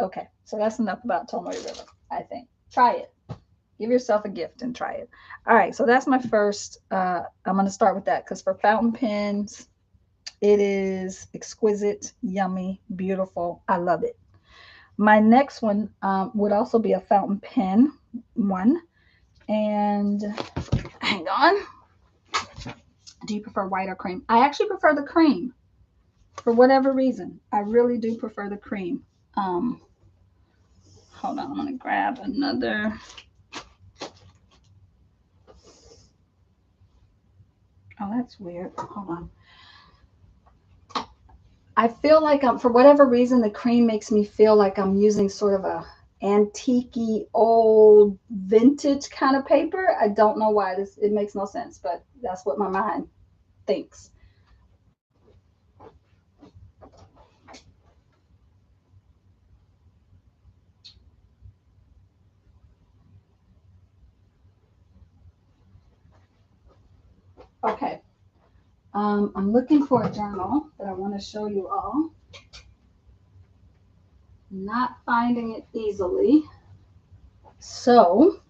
okay, so that's enough about Tomoe River, I think. Try it. Give yourself a gift and try it. All right, so that's my first. I'm going to start with that because for fountain pens, it is exquisite, yummy, beautiful. I love it. My next one would also be a fountain pen one. And hang on. Do you prefer white or cream? I actually prefer the cream for whatever reason. I really do prefer the cream. Hold on, I'm going to grab another. Oh, that's weird. Hold on. I feel like for whatever reason, the cream makes me feel like I'm using sort of a antique-y, old, vintage kind of paper. I don't know why. It makes no sense, but that's what my mind thinks. Okay. I'm looking for a journal that I want to show you all. Not finding it easily. So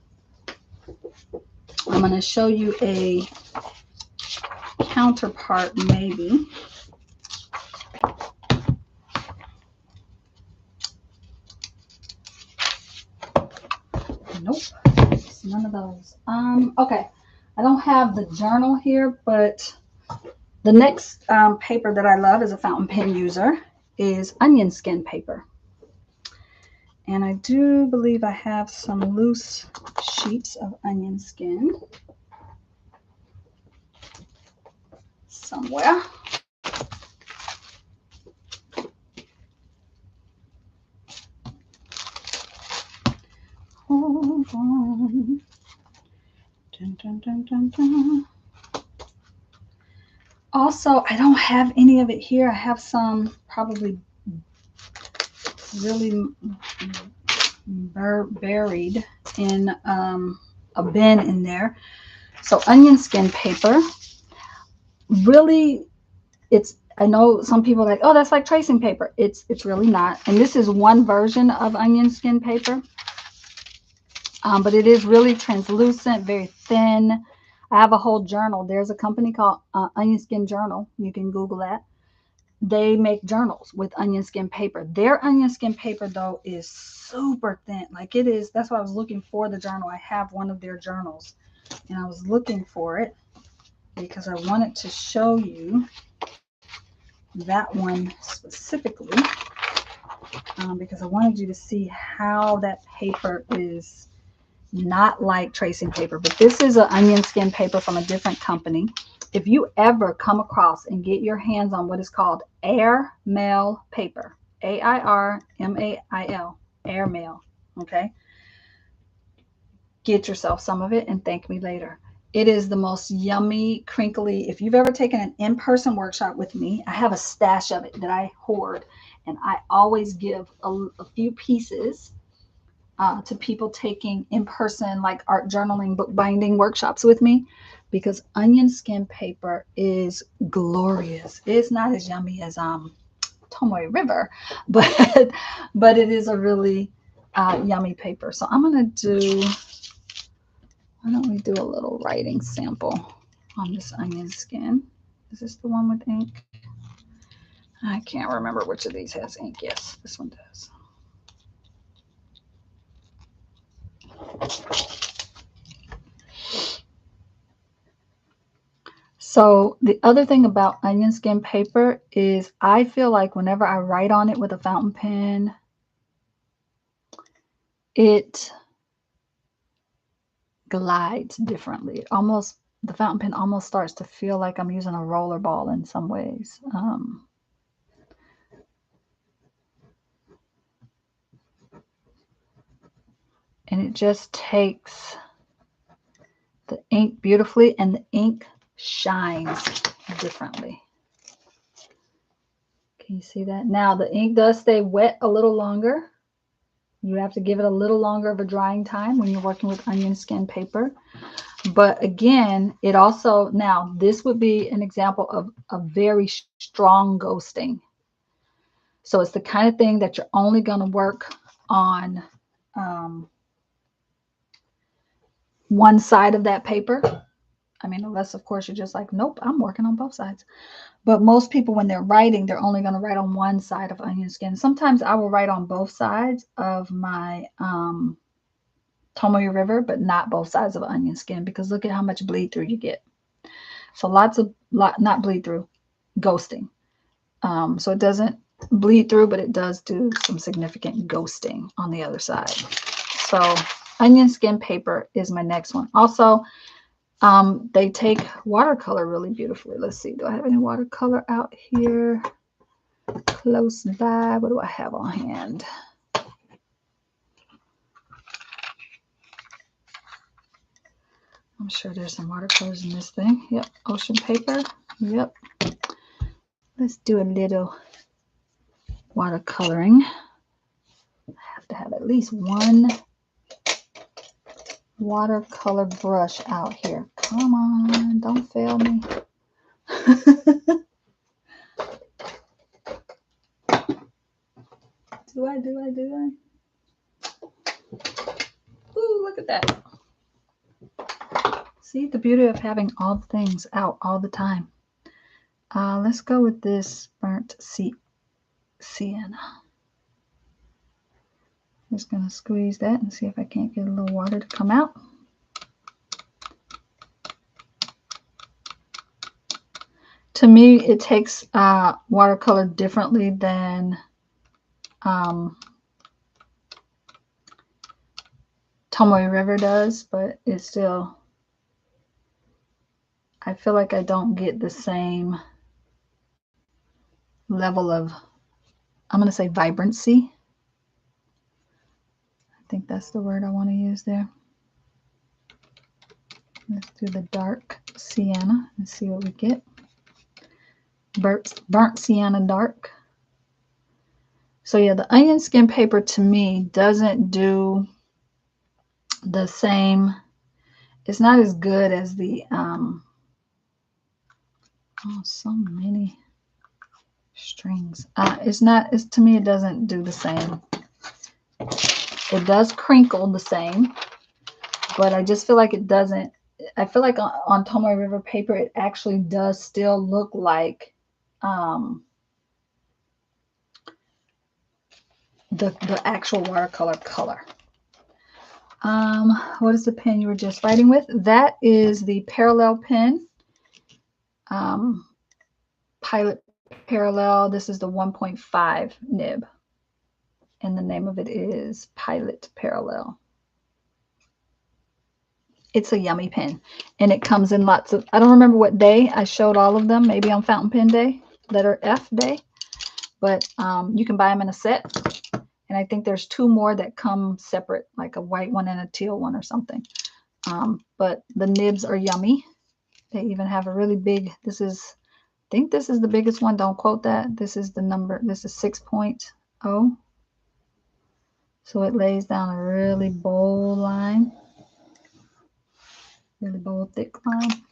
I'm going to show you a counterpart maybe. Nope, it's none of those. Okay, I don't have the journal here, but the next paper that I love as a fountain pen user is onion skin paper. And I do believe I have some loose sheets of onion skin somewhere. Hold on. Dun, dun, dun, dun, dun. Also, I don't have any of it here. I have some probably really buried in a bin in there. So onion skin paper, really, I know some people are like, oh, that's like tracing paper. It's really not. And this is one version of onion skin paper. But it is really translucent, very thin. I have a whole journal. There's a company called Onion Skin Journal. You can Google that. They make journals with onion skin paper. Their onion skin paper, though, is super thin. Like it is. That's why I was looking for the journal. I have one of their journals, and I was looking for it because I wanted to show you that one specifically because I wanted you to see how that paper is not like tracing paper, but this is an onion skin paper from a different company. If you ever come across and get your hands on what is called airmail paper, AIRMAIL, airmail, okay, get yourself some of it and thank me later. It is the most yummy, crinkly. If you've ever taken an in-person workshop with me, I have a stash of it that I hoard, and I always give a few pieces to people taking in-person like art journaling, bookbinding workshops with me, because onion skin paper is glorious. It's not as yummy as Tomoe River, but it is a really yummy paper. So I'm gonna do. Why don't we do a little writing sample on this onion skin? Is this the one with ink? I can't remember which of these has ink. Yes, this one does. So the other thing about onion skin paper is I feel like whenever I write on it with a fountain pen, it glides differently. Almost, the fountain pen almost starts to feel like I'm using a roller ball in some ways. And it just takes the ink beautifully, and the ink shines differently. Can you see that? Now the ink does stay wet a little longer. You have to give it a little longer of a drying time when you're working with onion skin paper. But again, it also, now this would be an example of a very strong ghosting. So it's the kind of thing that you're only going to work on one side of that paper. I mean, unless of course you're just like, nope, I'm working on both sides. But most people, when they're writing, they're only going to write on one side of onion skin. Sometimes I will write on both sides of my Tomoe River, but not both sides of onion skin, because look at how much bleed through you get. So not bleed through, ghosting. So it doesn't bleed through, but it does do some significant ghosting on the other side. So onion skin paper is my next one. Also, they take watercolor really beautifully. Let's see, do I have any watercolor out here close by? What do I have on hand? I'm sure there's some watercolors in this thing. Yep, ocean paper. Yep. Let's do a little watercoloring. I have to have at least one watercolor brush out here. Come on, don't fail me. Do I? Ooh, look at that. See the beauty of having all the things out all the time. Let's go with this burnt sienna. Just gonna squeeze that and see if I can't get a little water to come out. To me, it takes watercolor differently than Tomoe River does, but it's still, I feel like I don't get the same level of, I'm going to say vibrancy. I think that's the word I want to use there. Let's do the dark sienna and see what we get. Burnt sienna dark. So yeah, the onion skin paper to me doesn't do the same. It's not as good as the, oh, so many strings. To me, it doesn't do the same. It does crinkle the same, but I just feel like it doesn't. I feel like on Tomoe River paper, it actually does still look like the actual watercolor color. What is the pen you were just writing with? That is the Parallel pen. Pilot Parallel. This is the 1.5 nib. And the name of it is Pilot Parallel. It's a yummy pen. And it comes in lots of, I don't remember what day I showed all of them. Maybe on Fountain Pen Day, letter F day. But you can buy them in a set. And I think there's 2 more that come separate, like a white one and a teal one or something. But the nibs are yummy. They even have a really big, I think this is the biggest one. Don't quote that. This is the number. This is 6.0. So it lays down a really bold line. Really bold, thick line.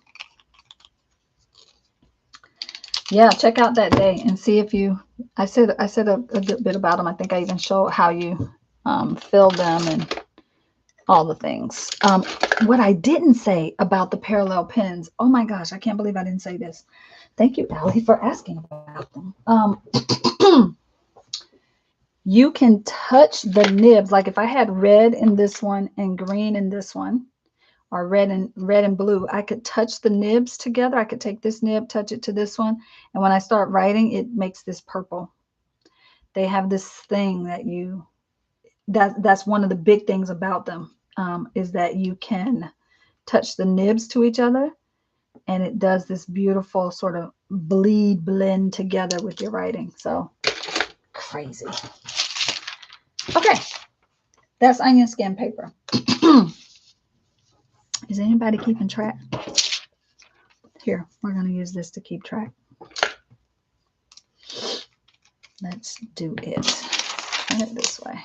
Yeah, check out that day and see if you, I said a good bit about them. I think I even showed how you fill them and all the things. What I didn't say about the parallel pens, oh my gosh, I can't believe I didn't say this. Thank you, Allie, for asking about them. You can touch the nibs. Like if I had red in this one and green in this one, or red and blue, I could touch the nibs together. I could take this nib, touch it to this one, and when I start writing, it makes this purple. They have this thing that's one of the big things about them, is that you can touch the nibs to each other, and it does this beautiful sort of blend together with your writing. So crazy. Okay, that's onion skin paper. Is anybody keeping track? Here, we're going to use this to keep track. Let's do it. Turn it this way.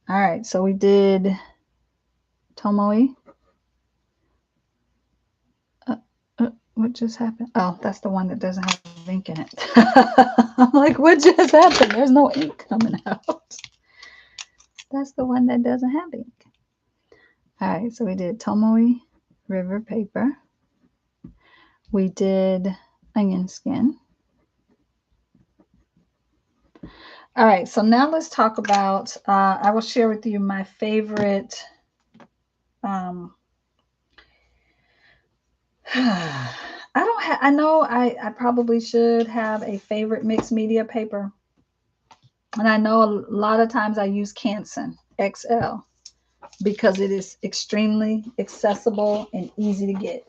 All right, so we did Tomoe. What just happened? Oh, that's the one that doesn't have ink in it. I'm like, what just happened? There's no ink coming out. That's the one that doesn't have ink. All right, so we did Tomoe River paper. We did onion skin. All right, so now let's talk about, I will share with you my favorite, I know I probably should have a favorite mixed media paper. And I know a lot of times I use Canson XL because it is extremely accessible and easy to get.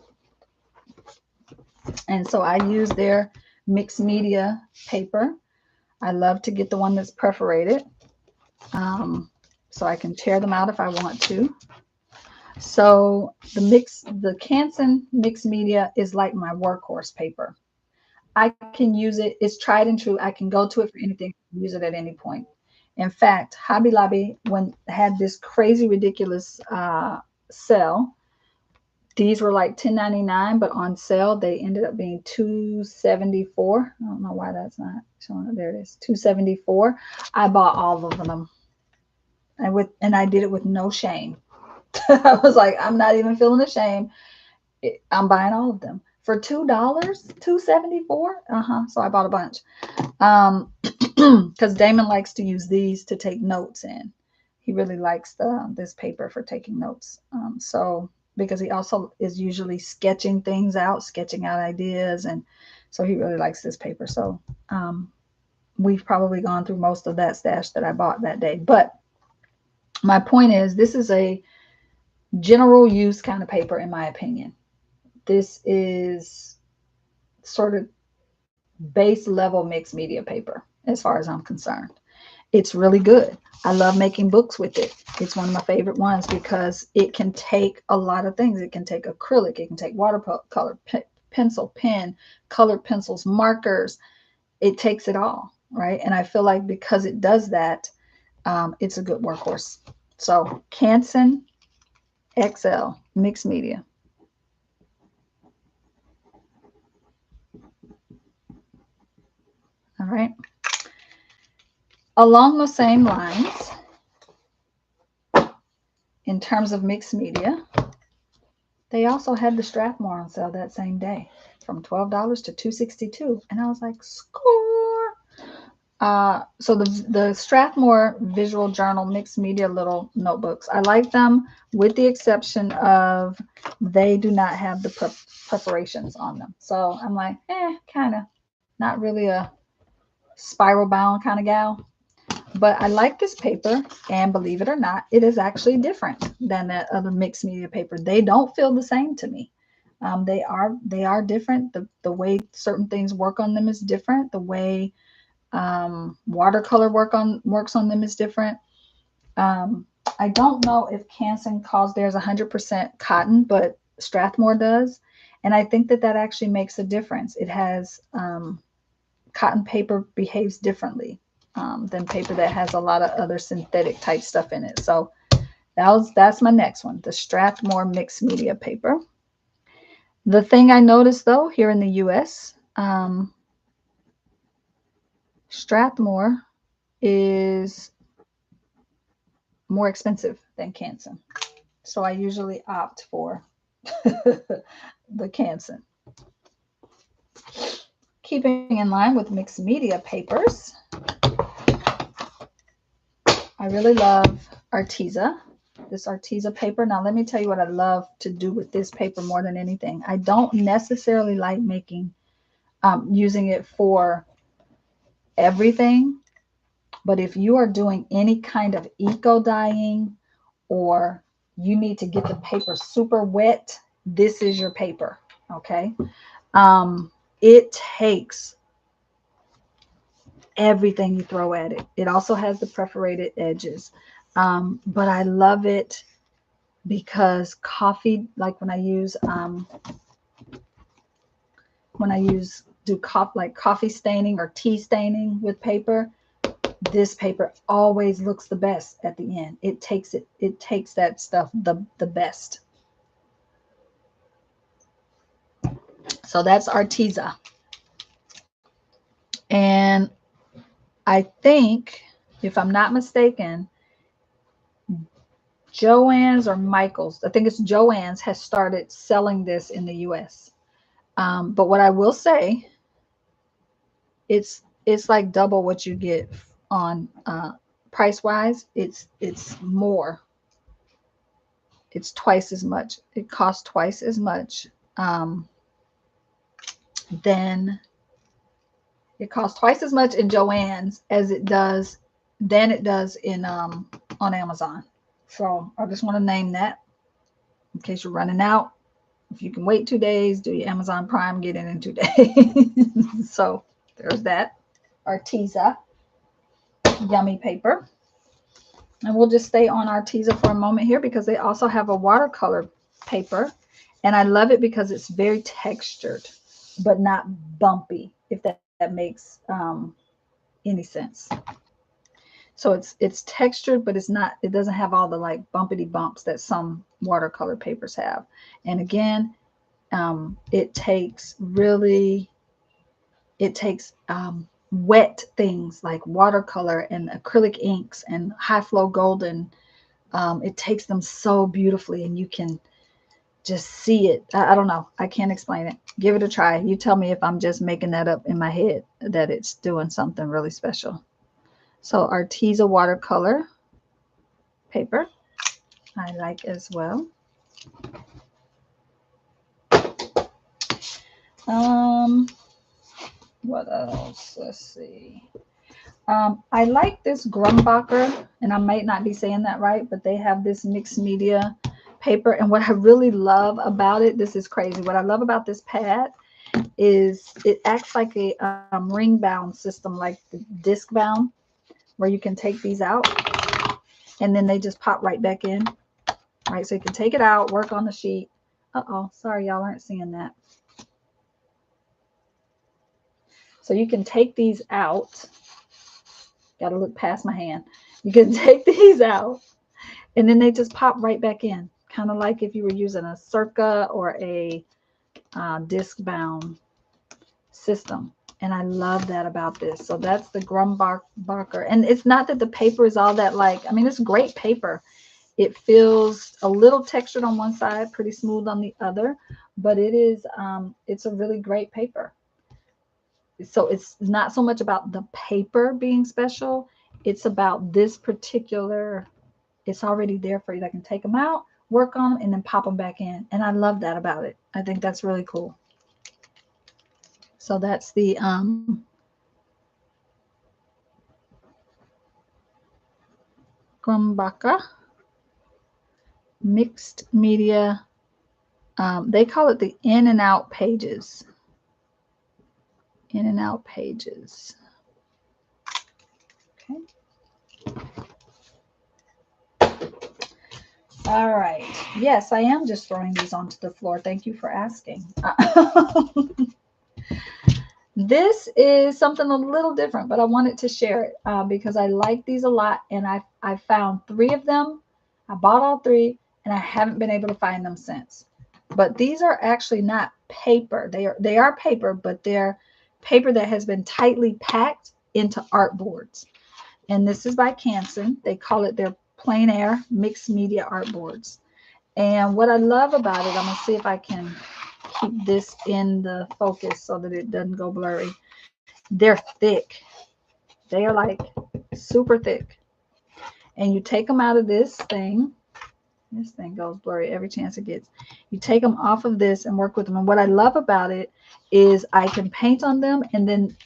And so I use their mixed media paper. I love to get the one that's perforated, so I can tear them out if I want to. So the Canson mixed media is like my workhorse paper. I can use it. It's tried and true. I can go to it for anything, use it at any point. In fact, Hobby Lobby, when had this crazy, ridiculous sale, these were like $10.99, but on sale they ended up being $2.74. I don't know why that's not showing up. There it is, $2.74. I bought all of them, and I did it with no shame. I was like, I'm not even feeling ashamed. I'm buying all of them for $2, $2.74. So I bought a bunch. Because Damon likes to use these to take notes in. He really likes this paper for taking notes. So because he also is usually sketching things out, sketching out ideas, and so he really likes this paper. So we've probably gone through most of that stash that I bought that day. But my point is, this is a general use kind of paper, in my opinion. This is sort of base level mixed media paper, as far as I'm concerned. It's really good. I love making books with it. It's one of my favorite ones because it can take a lot of things. It can take acrylic, it can take watercolor, pencil, pen, colored pencils, markers. It takes it all, right? And I feel like because it does that, it's a good workhorse. So Canson XL mixed media. All right. Along the same lines, in terms of mixed media, they also had the Strathmore on sale that same day from $12 to $2.62. And I was like, score. So the Strathmore Visual Journal mixed media little notebooks, I like them with the exception of they do not have the preparations on them. So I'm like, kind of not really a spiral bound kind of gal. But I like this paper, and believe it or not, it is actually different than that other mixed media paper. They don't feel the same to me. They are different. The way certain things work on them is different. The way watercolor works on them is different. I don't know if Canson calls theirs 100% cotton, but Strathmore does, and I think that actually makes a difference. It has cotton paper behaves differently than paper that has a lot of other synthetic type stuff in it. So that's my next one, the Strathmore mixed media paper. The thing I noticed though here in the US, Strathmore is more expensive than Canson. So I usually opt for the Canson. Keeping in line with mixed media papers, I really love Arteza, this Arteza paper. Now, let me tell you what I love to do with this paper more than anything. I don't necessarily like using it for everything, but if you are doing any kind of eco dyeing or you need to get the paper super wet, this is your paper, okay? It takes everything you throw at it. It also has the perforated edges. But I love it because coffee, like when I do coffee staining or tea staining with paper, this paper always looks the best at the end. It takes that stuff the best. So that's Arteza. And I think, if I'm not mistaken, Joann's or Michael's, I think it's Joann's, has started selling this in the US. But what I will say, it's like double what you get on price wise. It's more. It's twice as much. It costs twice as much than it costs twice as much in Joann's as it does in on Amazon. So I just want to name that in case you're running out. If you can wait 2 days, do your Amazon Prime, get it in 2 days. So there's that. Arteza yummy paper. And we'll just stay on Arteza for a moment here because they also have a watercolor paper. And I love it because it's very textured, but not bumpy, if that makes any sense. So it's textured, but it's not, it doesn't have all the like bumpity bumps that some watercolor papers have. And again, it takes wet things like watercolor and acrylic inks and high flow golden. It takes them so beautifully, and you can just see it. I don't know. I can't explain it. Give it a try. You tell me if I'm just making that up in my head that it's doing something really special. So Arteza watercolor paper I like as well. What else? Let's see. I like this Grumbacher, and I might not be saying that right, but they have this mixed media paper. And what I really love about it, this is crazy. What I love about this pad is it acts like a ring bound system, like the disc bound, where you can take these out and then they just pop right back in. Right, so you can take it out, work on the sheet. Uh-oh, sorry, y'all aren't seeing that. So you can take these out. Got to look past my hand. You can take these out, and then they just pop right back in, kind of like if you were using a Circa or a disc-bound system. And I love that about this. So that's the Grumbacher. And it's not that the paper is all that like, I mean, it's great paper. It feels a little textured on one side, pretty smooth on the other, but it's a really great paper. So it's not so much about the paper being special. It's about this particular, it's already there for you. I can take them out, work on them, and then pop them back in. And I love that about it. I think that's really cool. So that's the Grumbacher mixed media. They call it the in and out pages. In and out pages. Okay. All right. Yes, I am just throwing these onto the floor. Thank you for asking. This is something a little different, but I wanted to share it because I like these a lot, and I found 3 of them. I bought all 3, and I haven't been able to find them since. But these are actually not paper. They are paper, but they're paper that has been tightly packed into art boards. And this is by Canson. They call it their plein air mixed media art boards. And what I love about it, I'm going to see if I can keep this in the focus so that it doesn't go blurry. They're thick. They are like super thick. And you take them out of this thing. This thing goes blurry every chance it gets. You take them off of this and work with them. And what I love about it is I can paint on them and then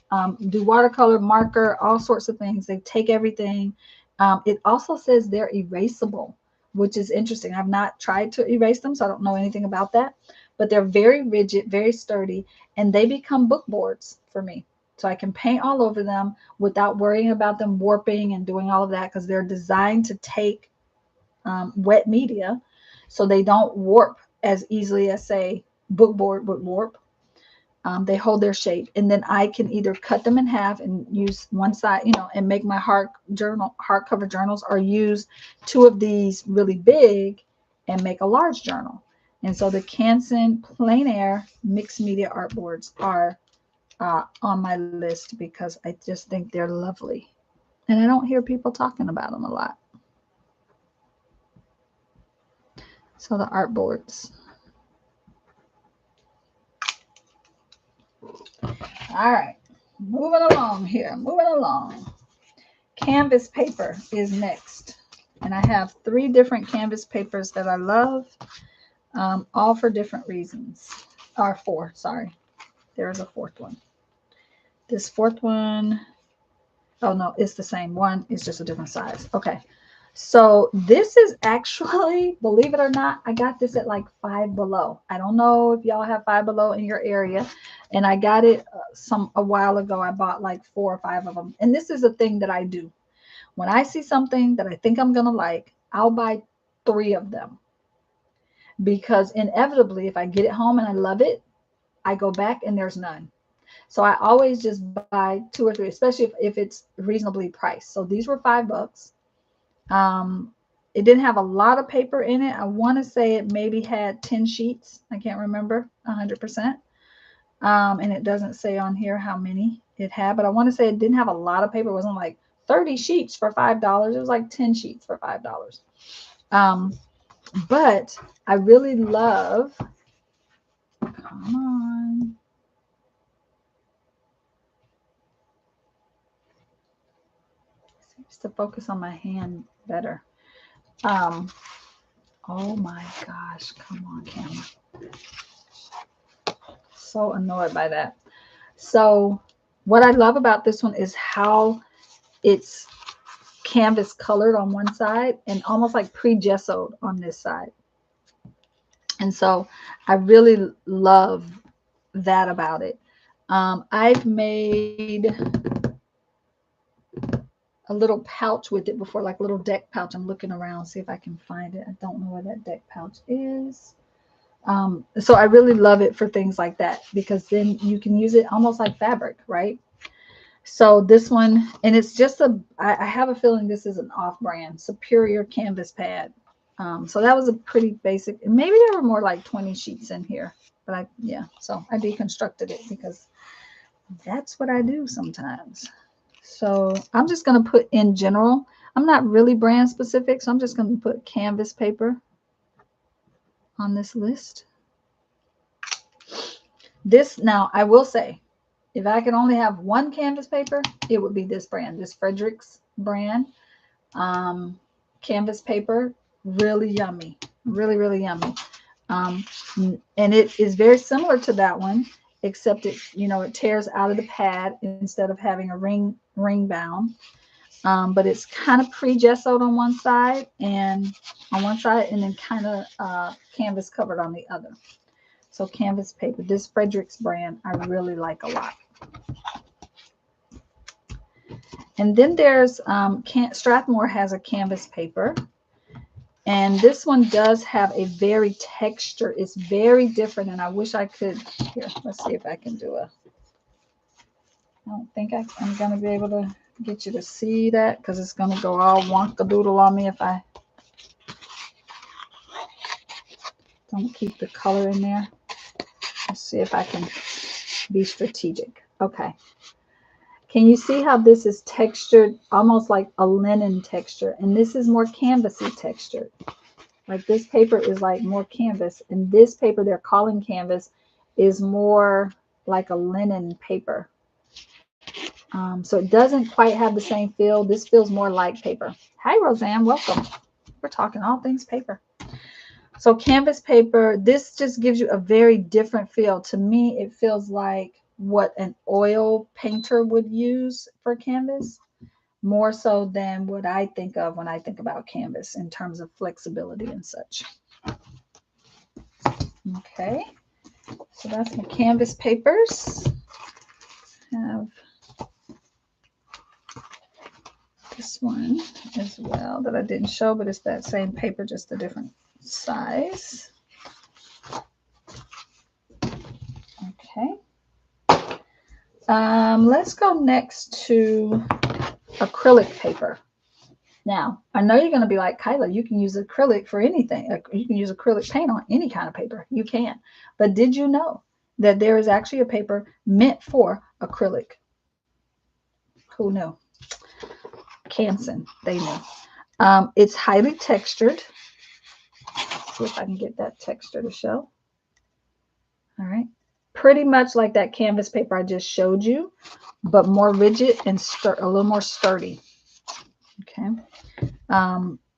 do watercolor, marker, all sorts of things. They take everything. It also says they're erasable, which is interesting. I've not tried to erase them, so I don't know anything about that. But they're very rigid, very sturdy, and they become book boards for me. So I can paint all over them without worrying about them warping and doing all of that because they're designed to take wet media so they don't warp as easily as, say, book board would warp. They hold their shape, and then I can either cut them in half and use one side, and make my hardcover journals, or use 2 of these really big and make a large journal. And so the Canson plein air mixed media art boards are on my list because I just think they're lovely, and I don't hear people talking about them a lot. So the art boards. All right, moving along here, moving along. Canvas paper is next. And I have 3 different canvas papers that I love, all for different reasons. Or 4, sorry. There's a 4th one. This 4th one, oh no, it's the same one. It's just a different size. Okay. So this is actually, believe it or not, I got this at like Five Below. I don't know if y'all have Five Below in your area. And I got it a while ago. I bought like 4 or 5 of them. And this is a thing that I do. when I see something that I think I'm going to like, I'll buy 3 of them, because inevitably, if I get it home and I love it, I go back and there's none. So I always just buy 2 or 3, especially if it's reasonably priced. So these were $5. It didn't have a lot of paper in it. I want to say it maybe had 10 sheets. I can't remember 100%. And it doesn't say on here how many it had, but I want to say it didn't have a lot of paper. It wasn't like 30 sheets for $5. It was like 10 sheets for $5. But I really love, come on. Seems to focus on my hand better. Oh my gosh, come on, camera. So annoyed by that. So what I love about this one is how it's canvas colored on one side and almost like pre-gessoed on this side. And so I really love that about it. I've made a little pouch with it before, like a little deck pouch. I'm looking around, see if I can find it. I don't know where that deck pouch is. So I really love it for things like that, because then you can use it almost like fabric, right? So this one, and it's just I have a feeling this is an off-brand Superior canvas pad. So that was a pretty basic, maybe there were more like 20 sheets in here, but yeah, so I deconstructed it because that's what I do sometimes. So I'm just going to put in general. I'm not really brand specific, so I'm just going to put canvas paper on this list. This, now I will say, if I could only have one canvas paper, it would be this brand, this Frederick's brand. Canvas paper, really yummy, really, really yummy. And it is very similar to that one, except it, you know, it tears out of the pad instead of having a ring bound. But it's kind of pre-gessoed on one side, and then kind of canvas covered on the other. So canvas paper, this Frederick's brand, I really like a lot. And then there's Strathmore has a canvas paper, and this one does have a very texture. It's very different, and I wish I could. Here, let's see if I can do a. I don't think I'm going to be able to get you to see that, because it's going to go all wonkadoodle on me if I don't keep the color in there. Let's see if I can be strategic. Okay. Can you see how this is textured, almost like a linen texture? And this is more canvasy textured. Like this paper is like more canvas, and this paper they're calling canvas is more like a linen paper. So it doesn't quite have the same feel. This feels more like paper. Hi, Roseanne, welcome. We're talking all things paper. So canvas paper, this just gives you a very different feel. To me, it feels like what an oil painter would use for canvas, more so than what I think of when I think about canvas in terms of flexibility and such. Okay, so that's my canvas papers. Have this one as well that I didn't show, but it's that same paper, just a different size. Okay. Let's go next to acrylic paper. Now, I know you're going to be like, Kyla, you can use acrylic for anything. You can use acrylic paint on any kind of paper. You can. But did you know that there is actually a paper meant for acrylic? Who knew? Canson, they knew. It's highly textured. Let's see if I can get that texture to show. All right. Pretty much like that canvas paper I just showed you, but more rigid and a little more sturdy. Okay.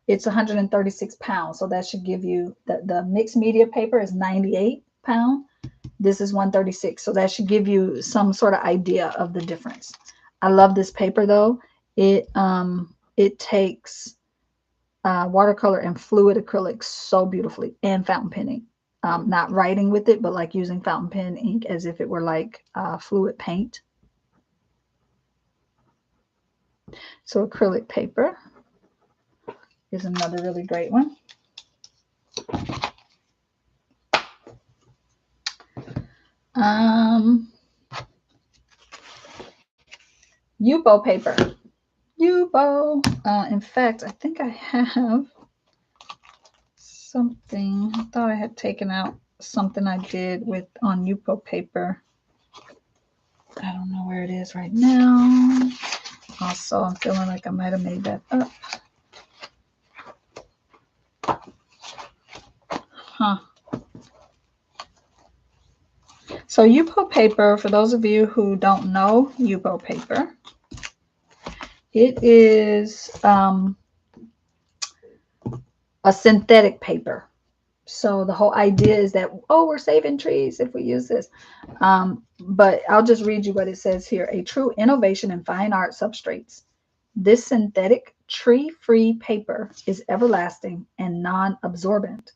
It's 136 pounds, so that should give you the mixed media paper is 98 pounds. This is 136, so that should give you some sort of idea of the difference. I love this paper though. It takes watercolor and fluid acrylics so beautifully, and fountain pen ink. Not writing with it, but like using fountain pen ink as if it were like fluid paint. So acrylic paper is another really great one. Yupo paper. Yupo. In fact, I think I have something. I thought I had taken out something I did with on Yupo paper. I don't know where it is right now. Also, I'm feeling like I might have made that up. Huh. So Yupo paper, for those of you who don't know Yupo paper, it is a synthetic paper. So the whole idea is that, oh, we're saving trees if we use this. But I'll just read you what it says here. A true innovation in fine art substrates. This synthetic tree-free paper is everlasting and non-absorbent.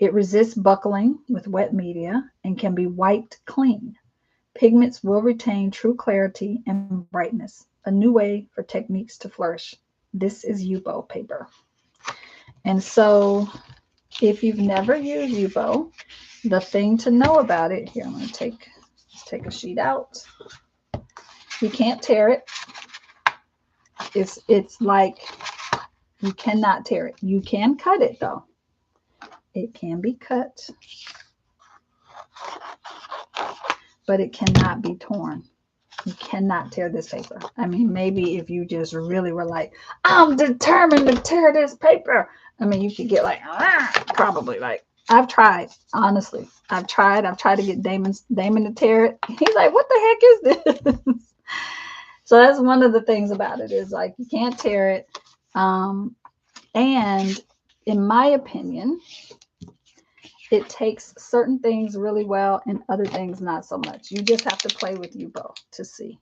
It resists buckling with wet media and can be wiped clean. Pigments will retain true clarity and brightness, a new way for techniques to flourish. This is Yupo paper. And so if you've never used Yupo, the thing to know about it, here, I'm going to take a sheet out. You can't tear it. It's like you cannot tear it. You can cut it though. It can be cut, but it cannot be torn. You cannot tear this paper. I mean, maybe if you just really were like, I'm determined to tear this paper. I mean, you could get like, probably like, I've tried, honestly. I've tried to get Damon to tear it. He's like, what the heck is this? So that's one of the things about it is like, you can't tear it. And in my opinion, it takes certain things really well and other things not so much. You just have to play with Yupo to see.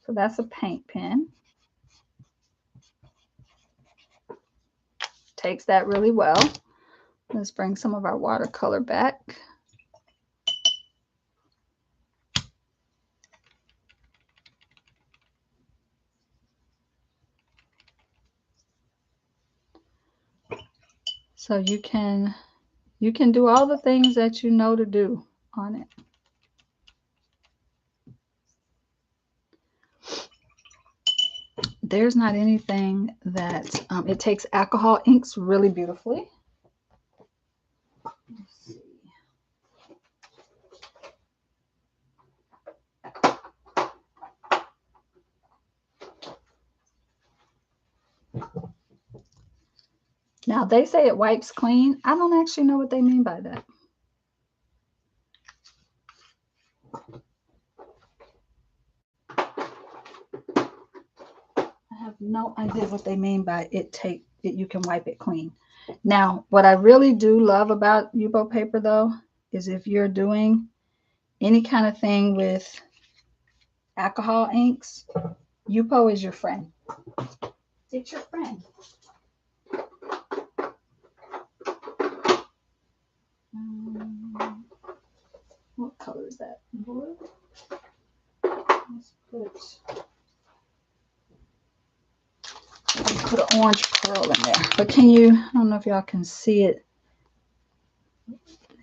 So that's a paint pen. Takes that really well. Let's bring some of our watercolor back. So you can do all the things that you know to do on it. There's not anything that it takes alcohol inks really beautifully. Let's see. Now they say it wipes clean. I don't actually know what they mean by that. I have no idea what they mean by you can wipe it clean. Now, what I really do love about Yupo paper though, is if you're doing any kind of thing with alcohol inks, Yupo is your friend. It's your friend. What color is that? Blue? Let's put an orange pearl in there. But can you, I don't know if y'all can see it.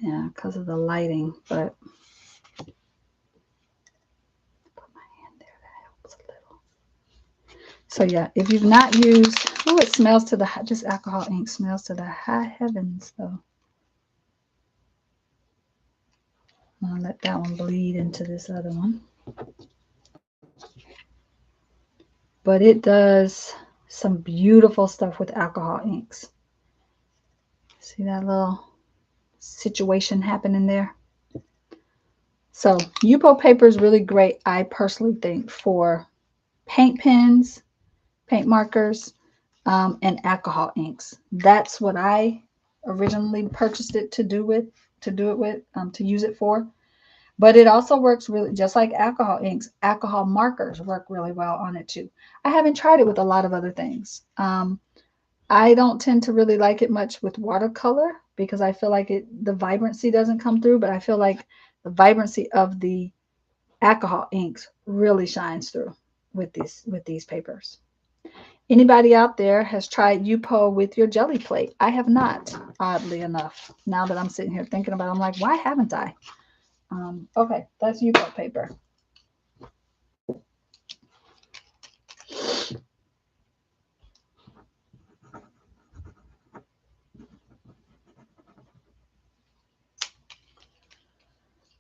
Yeah, because of the lighting, but put my hand there, that helps a little. So yeah, if you've not used, oh, it smells to the, just alcohol ink smells to the high heavens though. I'll let that one bleed into this other one. But it does some beautiful stuff with alcohol inks. See that little situation happening there? So Yupo paper is really great, I personally think, for paint pens, paint markers, and alcohol inks. That's what I originally purchased it to use it for. But it also works really, just like alcohol inks, alcohol markers work really well on it too. I haven't tried it with a lot of other things. I don't tend to really like it much with watercolor because I feel like the vibrancy doesn't come through, but I feel like the vibrancy of the alcohol inks really shines through. with these papers. Anybody out there has tried Yupo with your jelly plate? I have not, oddly enough. Now that I'm sitting here thinking about it, I'm like, why haven't I? Okay, that's Yupo paper.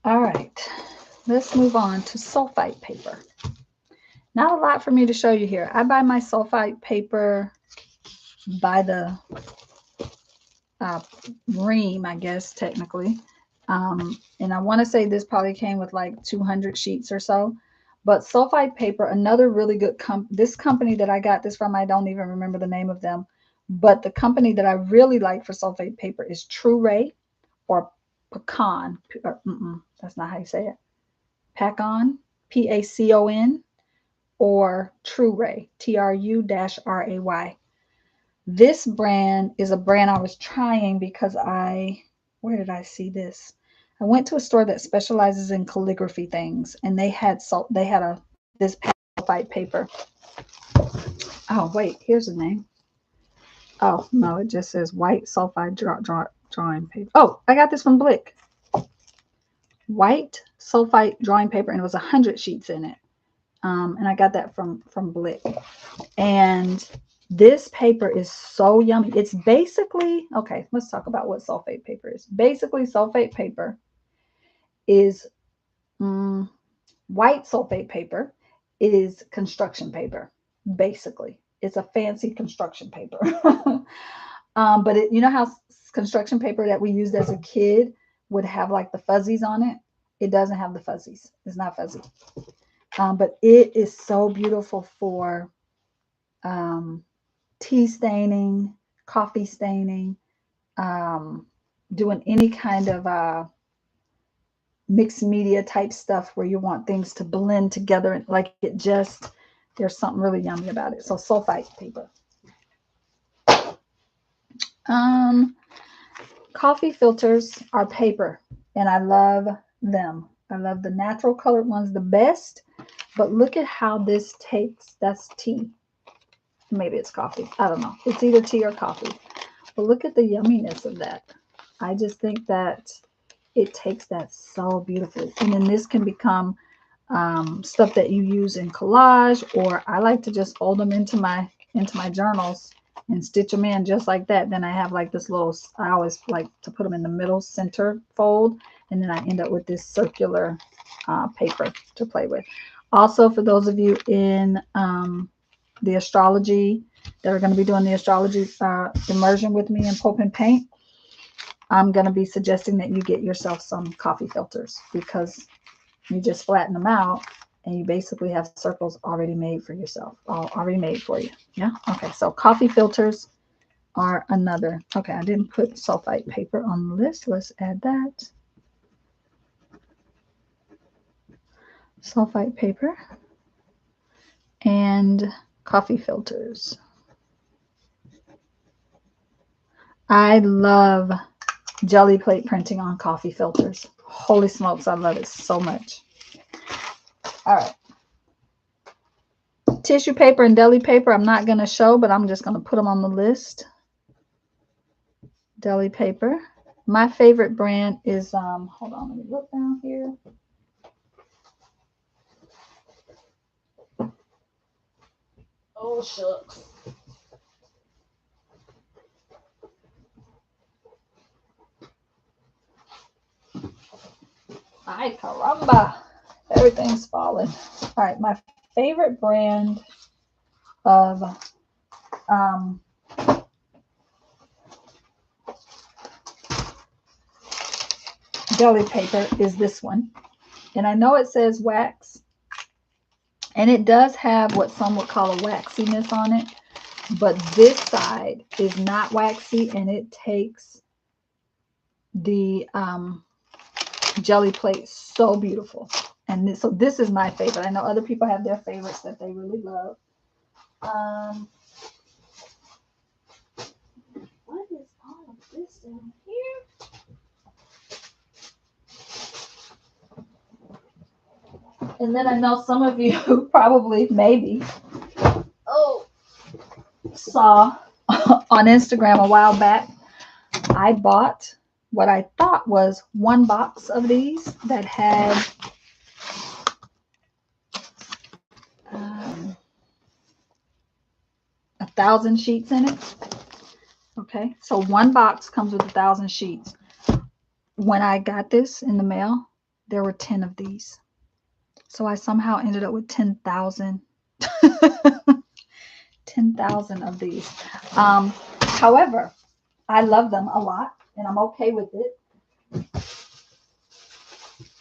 All right, let's move on to sulfite paper. Not a lot for me to show you here. I buy my sulfite paper by the ream, I guess, technically. And I want to say this probably came with like 200 sheets or so. But sulfite paper, another really good this company that I got this from, I don't even remember the name of them. But the company that I really like for sulfite paper is True-Ray or Pecan. That's not how you say it. Pacon, Pacon, or True-Ray, Tru-Ray. This brand is a brand I was trying because where did I see this? I went to a store that specializes in calligraphy things, and they had this sulfite paper. Oh wait, here's the name. Oh no, it just says white sulfide drawing paper. Oh, I got this from Blick. White sulfite drawing paper, and it was 100 sheets in it. And I got that from Blick. And this paper is so yummy. It's basically, okay, let's talk about what sulfate paper is. Basically, sulfate paper is white sulfate paper. It is construction paper, basically. It's a fancy construction paper. But you know how construction paper that we used as a kid would have like the fuzzies on it? It doesn't have the fuzzies. It's not fuzzy. But it is so beautiful for tea staining, coffee staining, doing any kind of mixed media type stuff where you want things to blend together and like it just, there's something really yummy about it. So sulfite paper. Coffee filters are paper and I love them. I love the natural colored ones the best, but look at how this takes, that's tea. Maybe it's coffee. I don't know. It's either tea or coffee. But look at the yumminess of that. I just think that it takes that so beautifully. And then this can become stuff that you use in collage, or I like to just fold them into my journals and stitch them in just like that. Then I have like this little, I always like to put them in the middle center fold, and then I end up with this circular paper to play with. Also, for those of you in the astrology that are going to be doing the astrology immersion with me in Pulp and Paint, I'm going to be suggesting that you get yourself some coffee filters because you just flatten them out and you basically have circles already made for yourself, already made for you. Yeah. Okay. So coffee filters are another. Okay. I didn't put sulfite paper on the list. Let's add that. Sulfite paper and coffee filters. I love jelly plate printing on coffee filters. Holy smokes, I love it so much. All right. Tissue paper and deli paper I'm not going to show, but I'm just going to put them on the list. Deli paper. My favorite brand is, hold on, let me look down here. Oh, shucks. Ay, caramba. Everything's falling. All right, my favorite brand of deli paper is this one. And I know it says wax, and it does have what some would call a waxiness on it, but this side is not waxy, and it takes the jelly plate so beautiful. And so this is my favorite. I know other people have their favorites that they really love. What is all of this down here? And then I know some of you probably, maybe, saw on Instagram a while back, I bought what I thought was one box of these that had 1,000 sheets in it. Okay, so one box comes with 1,000 sheets. When I got this in the mail, there were 10 of these. So I somehow ended up with 10,000 10,000 of these. However, I love them a lot and I'm okay with it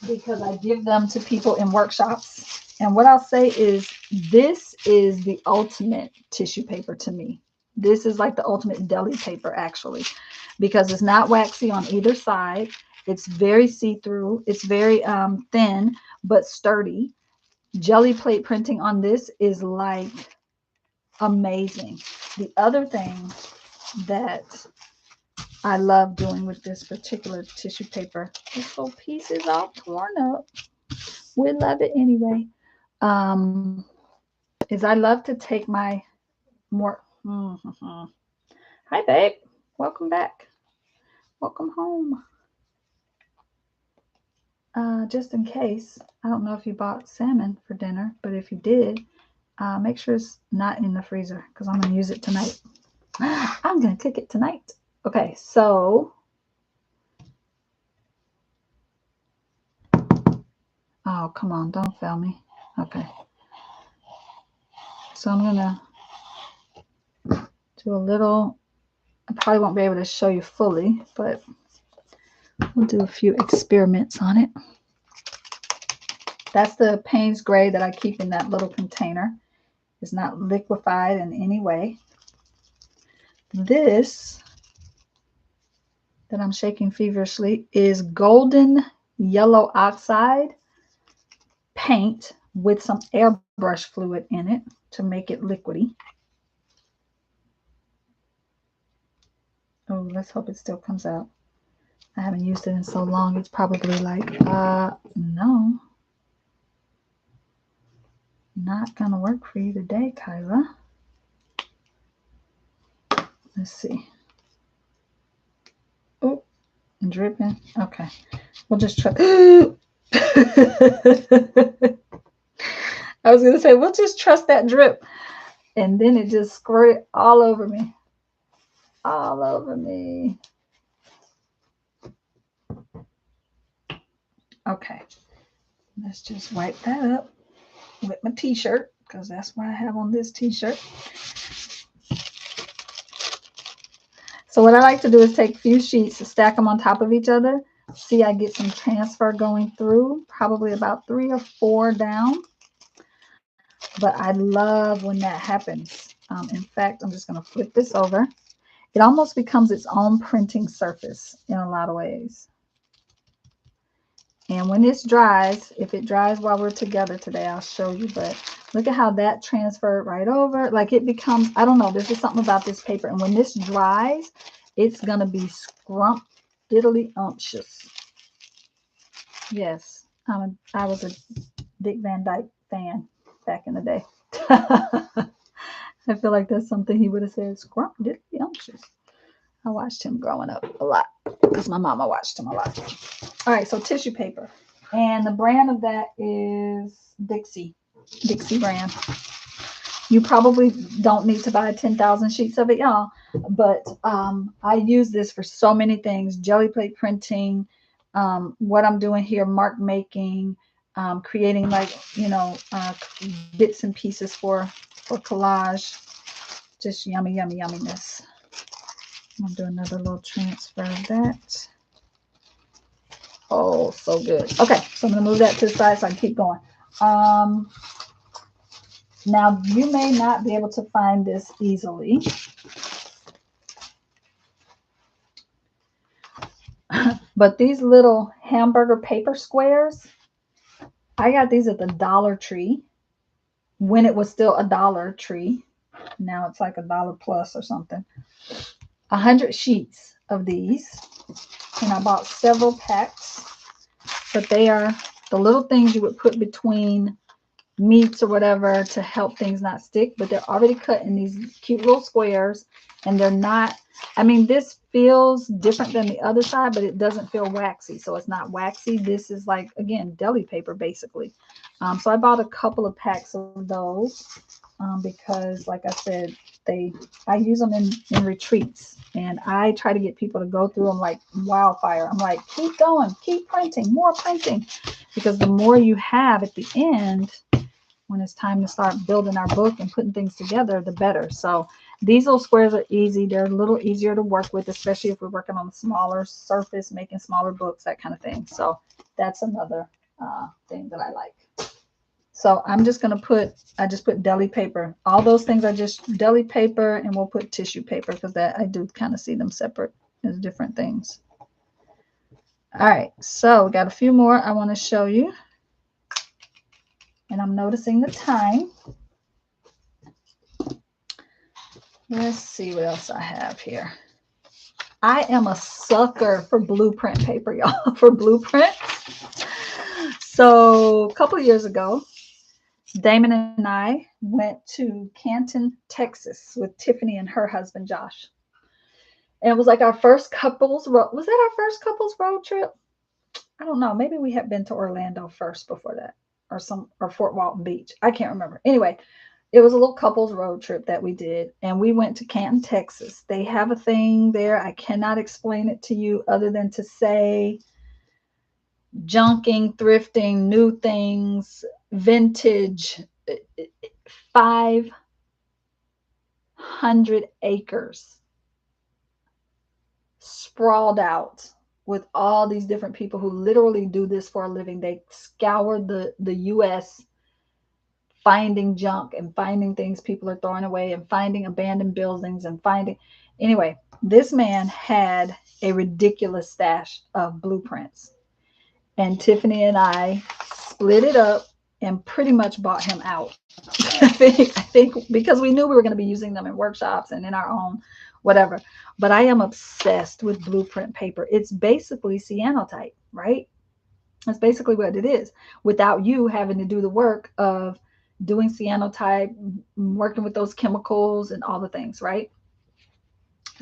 because I give them to people in workshops. And what I'll say is this is the ultimate tissue paper to me. This is like the ultimate deli paper, actually, because it's not waxy on either side. It's very see-through. It's very thin, but sturdy. Jelly plate printing on this is like amazing. The other thing that I love doing with this particular tissue paper, this whole piece is all torn up. We love it anyway. Is I love to take my more. Hi, babe. Welcome back. Welcome home. Just in case, I don't know if you bought salmon for dinner, but if you did, make sure it's not in the freezer because I'm going to use it tonight. I'm going to cook it tonight. Okay, so. Oh, come on. Don't fail me. Okay. So I'm going to do a little. I probably won't be able to show you fully, but we'll do a few experiments on it. That's the Payne's Gray that I keep in that little container. It's not liquefied in any way. This that I'm shaking feverishly is golden yellow oxide paint with some airbrush fluid in it to make it liquidy. Oh, let's hope it still comes out. I haven't used it in so long. It's probably like, no. Not gonna work for you today, Kyla. Let's see. Oh, dripping. Okay. We'll just try. I was gonna say, we'll just trust that drip. And then it just squirted all over me. All over me. Okay. Let's just wipe that up with my t-shirt because that's what I have on this t-shirt. So what I like to do is take a few sheets, stack them on top of each other. See, I get some transfer going through, probably about 3 or 4 down. But I love when that happens. In fact, I'm just going to flip this over. It almost becomes its own printing surface in a lot of ways. And when this dries, if it dries while we're together today, I'll show you. But look at how that transferred right over. Like it becomes, I don't know, there's just something about this paper. And when this dries, it's going to be scrumptiddly umptious. Yes, I was a Dick Van Dyke fan back in the day. I feel like that's something he would have said, scrumptiddly umptious. I watched him growing up a lot because my mama watched him a lot. All right, so tissue paper. And the brand of that is Dixie brand. You probably don't need to buy 10,000 sheets of it, y'all. But I use this for so many things. Jelly plate printing, what I'm doing here, mark making, creating like, bits and pieces for collage. Just yummy, yummy, yumminess. I'll do another little transfer of that. Oh, so good. Okay, so I'm going to move that to the side so I can keep going. Now, you may not be able to find this easily. But these little hamburger paper squares, I got these at the Dollar Tree when it was still a Dollar Tree. Now it's like $1 plus or something. 100 sheets of these. And I bought several packs. But they are the little things you would put between meats or whatever to help things not stick, but they're already cut in these cute little squares, and they're not, I mean, this feels different than the other side, but it doesn't feel waxy. So it's not waxy. This is like, again, deli paper basically. So I bought a couple of packs of those because like I said, I use them in retreats, and I try to get people to go through them like wildfire. I'm like, keep going, keep printing, more printing, because the more you have at the end, when it's time to start building our book and putting things together, the better. So these little squares are easy. They're a little easier to work with, especially if we're working on a smaller surface, making smaller books, that kind of thing. So that's another thing that I like. So I'm just going to I just put deli paper. All those things are just deli paper, and we'll put tissue paper because that I do kind of see them separate as different things. All right, so we got a few more I want to show you. And I'm noticing the time. Let's see what else I have here. I am a sucker for blueprint paper, y'all, for blueprints. So a couple of years ago, Damon and I went to Canton, Texas with Tiffany and her husband, Josh. And it was like our first couples road. Was that our first couples road trip? I don't know. Maybe we had been to Orlando first before that, or Fort Walton Beach. I can't remember. Anyway, it was a little couples road trip that we did, and we went to Canton, Texas. They have a thing there. I cannot explain it to you other than to say junking, thrifting, new things, vintage, 500 acres sprawled out with all these different people who literally do this for a living. They scour the US finding junk and finding things people are throwing away and finding abandoned buildings and finding. Anyway, this man had a ridiculous stash of blueprints. And Tiffany and I split it up and pretty much bought him out. I think because we knew we were going to be using them in workshops and in our own whatever. But I am obsessed with blueprint paper. It's basically cyanotype, right? That's basically what it is, without you having to do the work of doing cyanotype, working with those chemicals and all the things, right?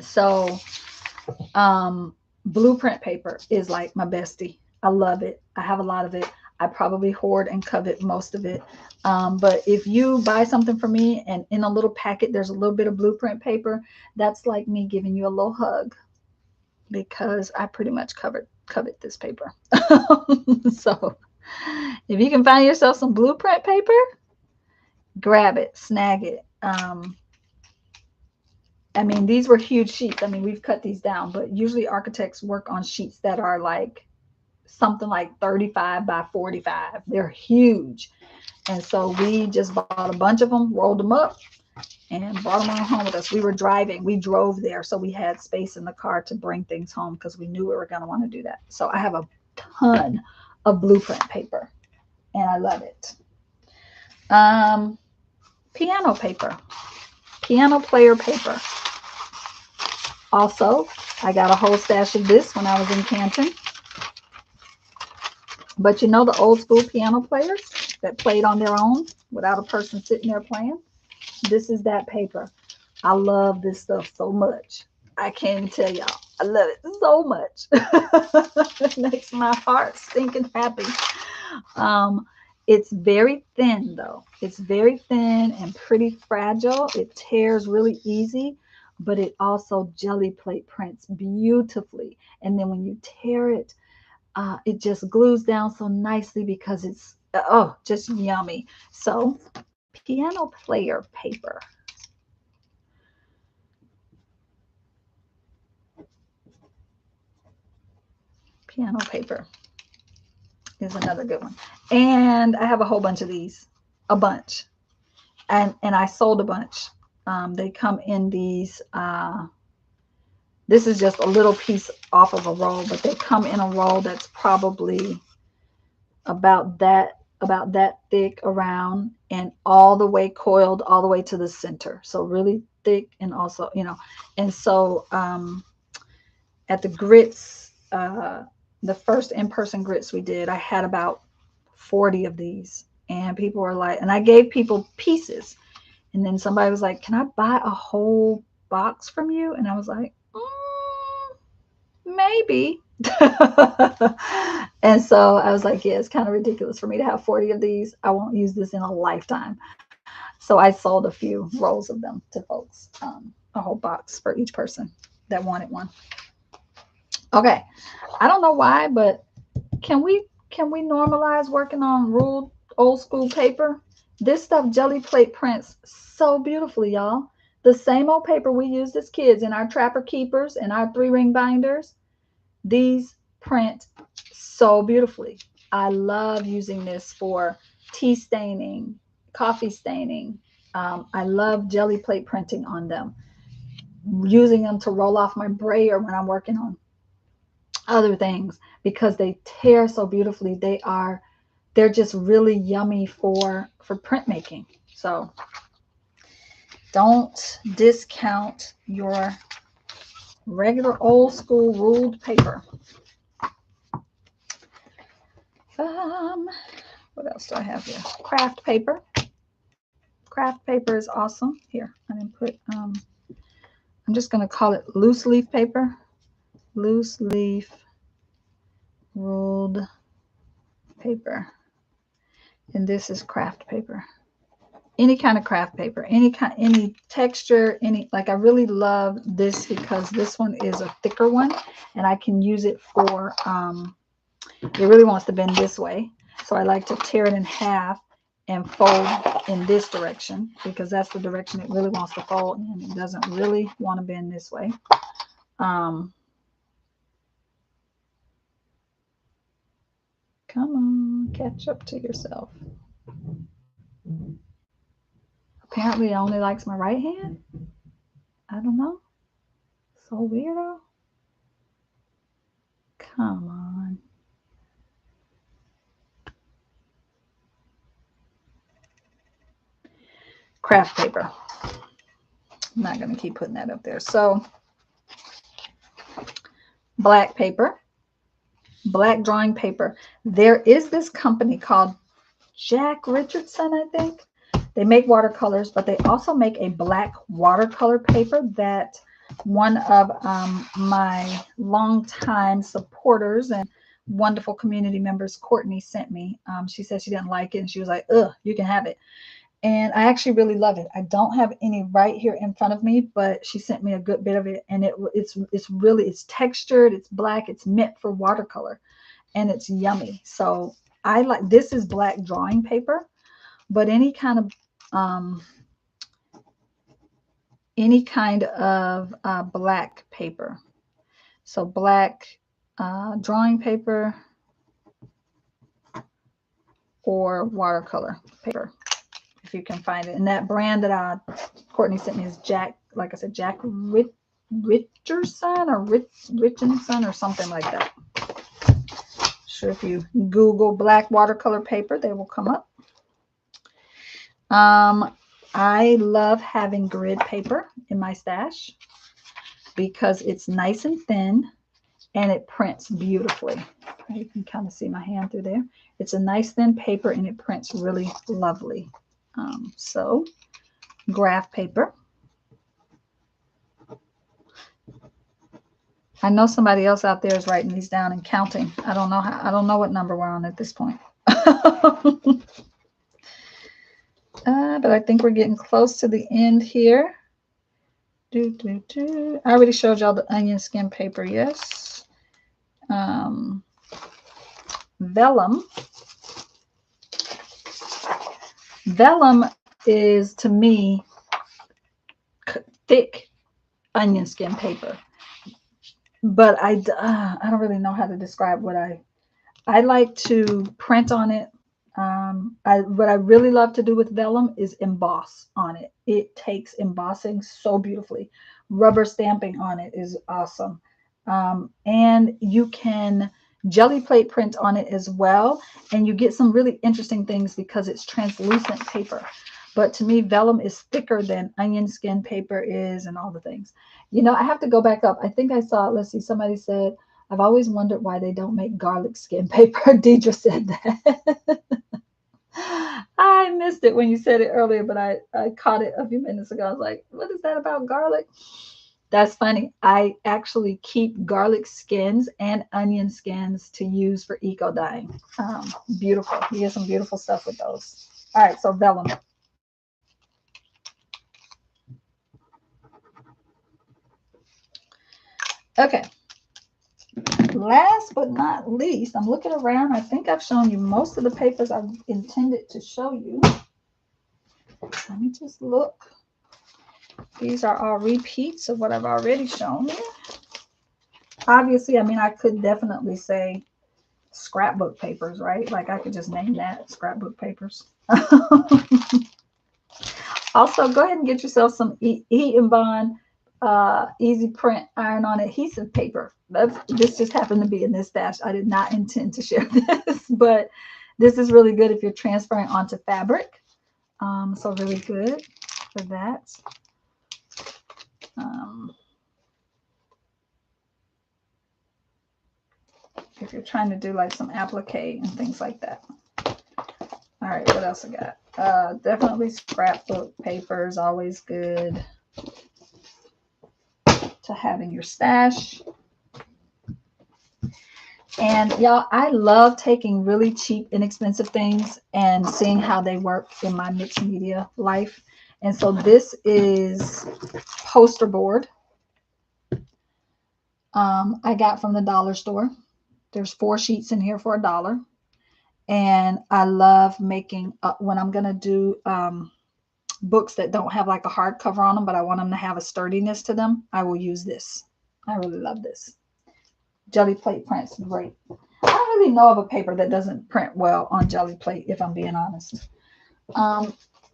So blueprint paper is like my bestie. I love it. I have a lot of it. I probably hoard and covet most of it. But if you buy something from me and in a little packet, there's a little bit of blueprint paper, that's like me giving you a little hug, because I pretty much covet this paper. So if you can find yourself some blueprint paper, grab it, snag it. I mean, these were huge sheets. I mean, we've cut these down, but usually architects work on sheets that are like something like 35 by 45. They're huge. And so we just bought a bunch of them, rolled them up, and brought them on home with us. We were driving. We drove there, so we had space in the car to bring things home because we knew we were going to want to do that. So I have a ton of blueprint paper, and I love it. Piano paper, piano player paper. Also, I got a whole stash of this when I was in Canton. But you know the old school piano players that played on their own without a person sitting there playing? This is that paper. I love this stuff so much. I can't even tell y'all. I love it so much. It makes my heart stinking happy. It's very thin though. It's very thin and pretty fragile. It tears really easy, but it also jelly plate prints beautifully. And then when you tear it, it just glues down so nicely because it's, just yummy. So piano player paper. Piano paper is another good one. And I have a whole bunch of these, a bunch. And I sold a bunch. They come in these, this is just a little piece off of a roll, but they come in a roll that's probably about that thick around and all the way coiled all the way to the center. So really thick, and also, and so at the g.r.i.t.s, the first in-person g.r.i.t.s we did, I had about 40 of these. And people were like, and I gave people pieces. And then somebody was like, can I buy a whole box from you? And I was like, maybe. And so I was like, yeah, it's kind of ridiculous for me to have 40 of these. I won't use this in a lifetime. So I sold a few rolls of them to folks, a whole box for each person that wanted one. Okay, I don't know why, but can we normalize working on ruled old school paper? This stuff jelly plate prints so beautifully, y'all. The same old paper we used as kids in our Trapper Keepers and our 3-ring binders, these print so beautifully. I love using this for tea staining, coffee staining. I love jelly plate printing on them, using them to roll off my brayer when I'm working on other things because they tear so beautifully. They're just really yummy for printmaking. So don't discount your regular old school ruled paper. What else do I have here? Craft paper. Craft paper is awesome. Here, I didn't put, I'm just going to call it loose leaf paper. Loose leaf ruled paper. And this is craft paper. Any kind of craft paper, any texture, like I really love this because this one is a thicker one and I can use it for, it really wants to bend this way. So I like to tear it in half and fold in this direction because that's the direction it really wants to fold in. It doesn't really want to bend this way. Come on, catch up to yourself. Apparently it only likes my right hand. I don't know. So weirdo. Come on. Craft paper. I'm not going to keep putting that up there. So black paper, black drawing paper. There is this company called Jack Richardson, I think. They make watercolors, but they also make a black watercolor paper that one of my longtime supporters and wonderful community members, Courtney, sent me. She said she didn't like it, and she was like, ugh, you can have it. And I actually really love it. I don't have any right here in front of me, but she sent me a good bit of it. And it's textured, it's black, it's meant for watercolor, and it's yummy. So I like, this is black drawing paper, but any kind of black paper. So black drawing paper or watercolor paper, if you can find it. And that brand that Courtney sent me is Jack, like I said, Jack Richardson or Richardson or something like that. Sure, if you Google black watercolor paper, they will come up. I love having grid paper in my stash because it's nice and thin and it prints beautifully. You can kind of see my hand through there. It's a nice thin paper and it prints really lovely. So graph paper. I know somebody else out there is writing these down and counting. I don't know what number we're on at this point. But I think we're getting close to the end here. I already showed y'all the onion skin paper, yes. Vellum. Vellum is, to me, thick onion skin paper. But I don't really know how to describe what I like to print on it. What I really love to do with vellum is emboss on it. It takes embossing so beautifully. Rubber stamping on it is awesome. And you can jelly plate print on it as well. And you get some really interesting things because it's translucent paper. But to me, vellum is thicker than onion skin paper is and all the things. You know, I have to go back up. I think I saw, let's see, somebody said, I've always wondered why they don't make garlic skin paper. Deidre said that. I missed it when you said it earlier, but I caught it a few minutes ago. I was like, what is that about garlic? That's funny. I actually keep garlic skins and onion skins to use for eco dyeing. Beautiful. You get some beautiful stuff with those. All right, so vellum. Okay. Last but not least, I'm looking around. I think I've shown you most of the papers I've intended to show you. Let me just look. These are all repeats of what I've already shown you. Obviously, I mean, I could definitely say scrapbook papers, right? Like I could just name that scrapbook papers. Also, go ahead and get yourself some Heat and Bond easy print iron-on adhesive paper. This just happened to be in this stash. I did not intend to share this, but this is really good if you're transferring onto fabric. So really good for that. If you're trying to do like some applique and things like that. All right, what else I got? Definitely scrapbook papers, always good to have in your stash. And y'all, I love taking really cheap, inexpensive things and seeing how they work in my mixed media life. And so this is poster board. I got from the dollar store. There's 4 sheets in here for $1. And I love making, when I'm going to do books that don't have like a hardcover on them, but I want them to have a sturdiness to them, I will use this. I really love this. Jelly plate prints great. I don't really know of a paper that doesn't print well on jelly plate, if I'm being honest.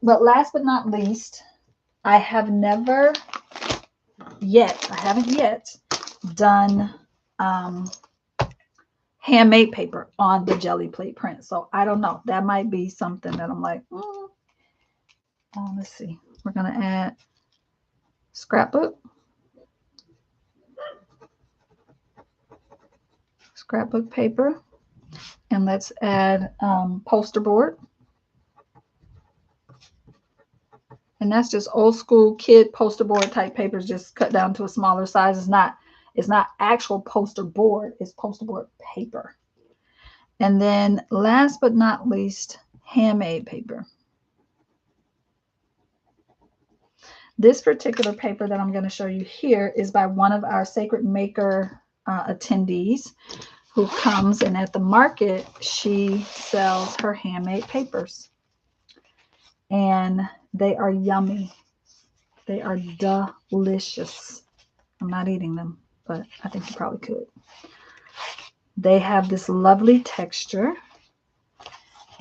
But last but not least, I haven't yet done handmade paper on the jelly plate print. So I don't know. That might be something that I'm like, let's see. We're going to add scrapbook paper. And let's add poster board. And that's just old school kid poster board type papers, just cut down to a smaller size. It's not actual poster board, it's poster board paper. And then last but not least, handmade paper. This particular paper that I'm going to show you here is by one of our Sacred Maker attendees who comes, and at the market, she sells her handmade papers. And they are yummy. They are delicious. I'm not eating them, but I think you probably could. They have this lovely texture,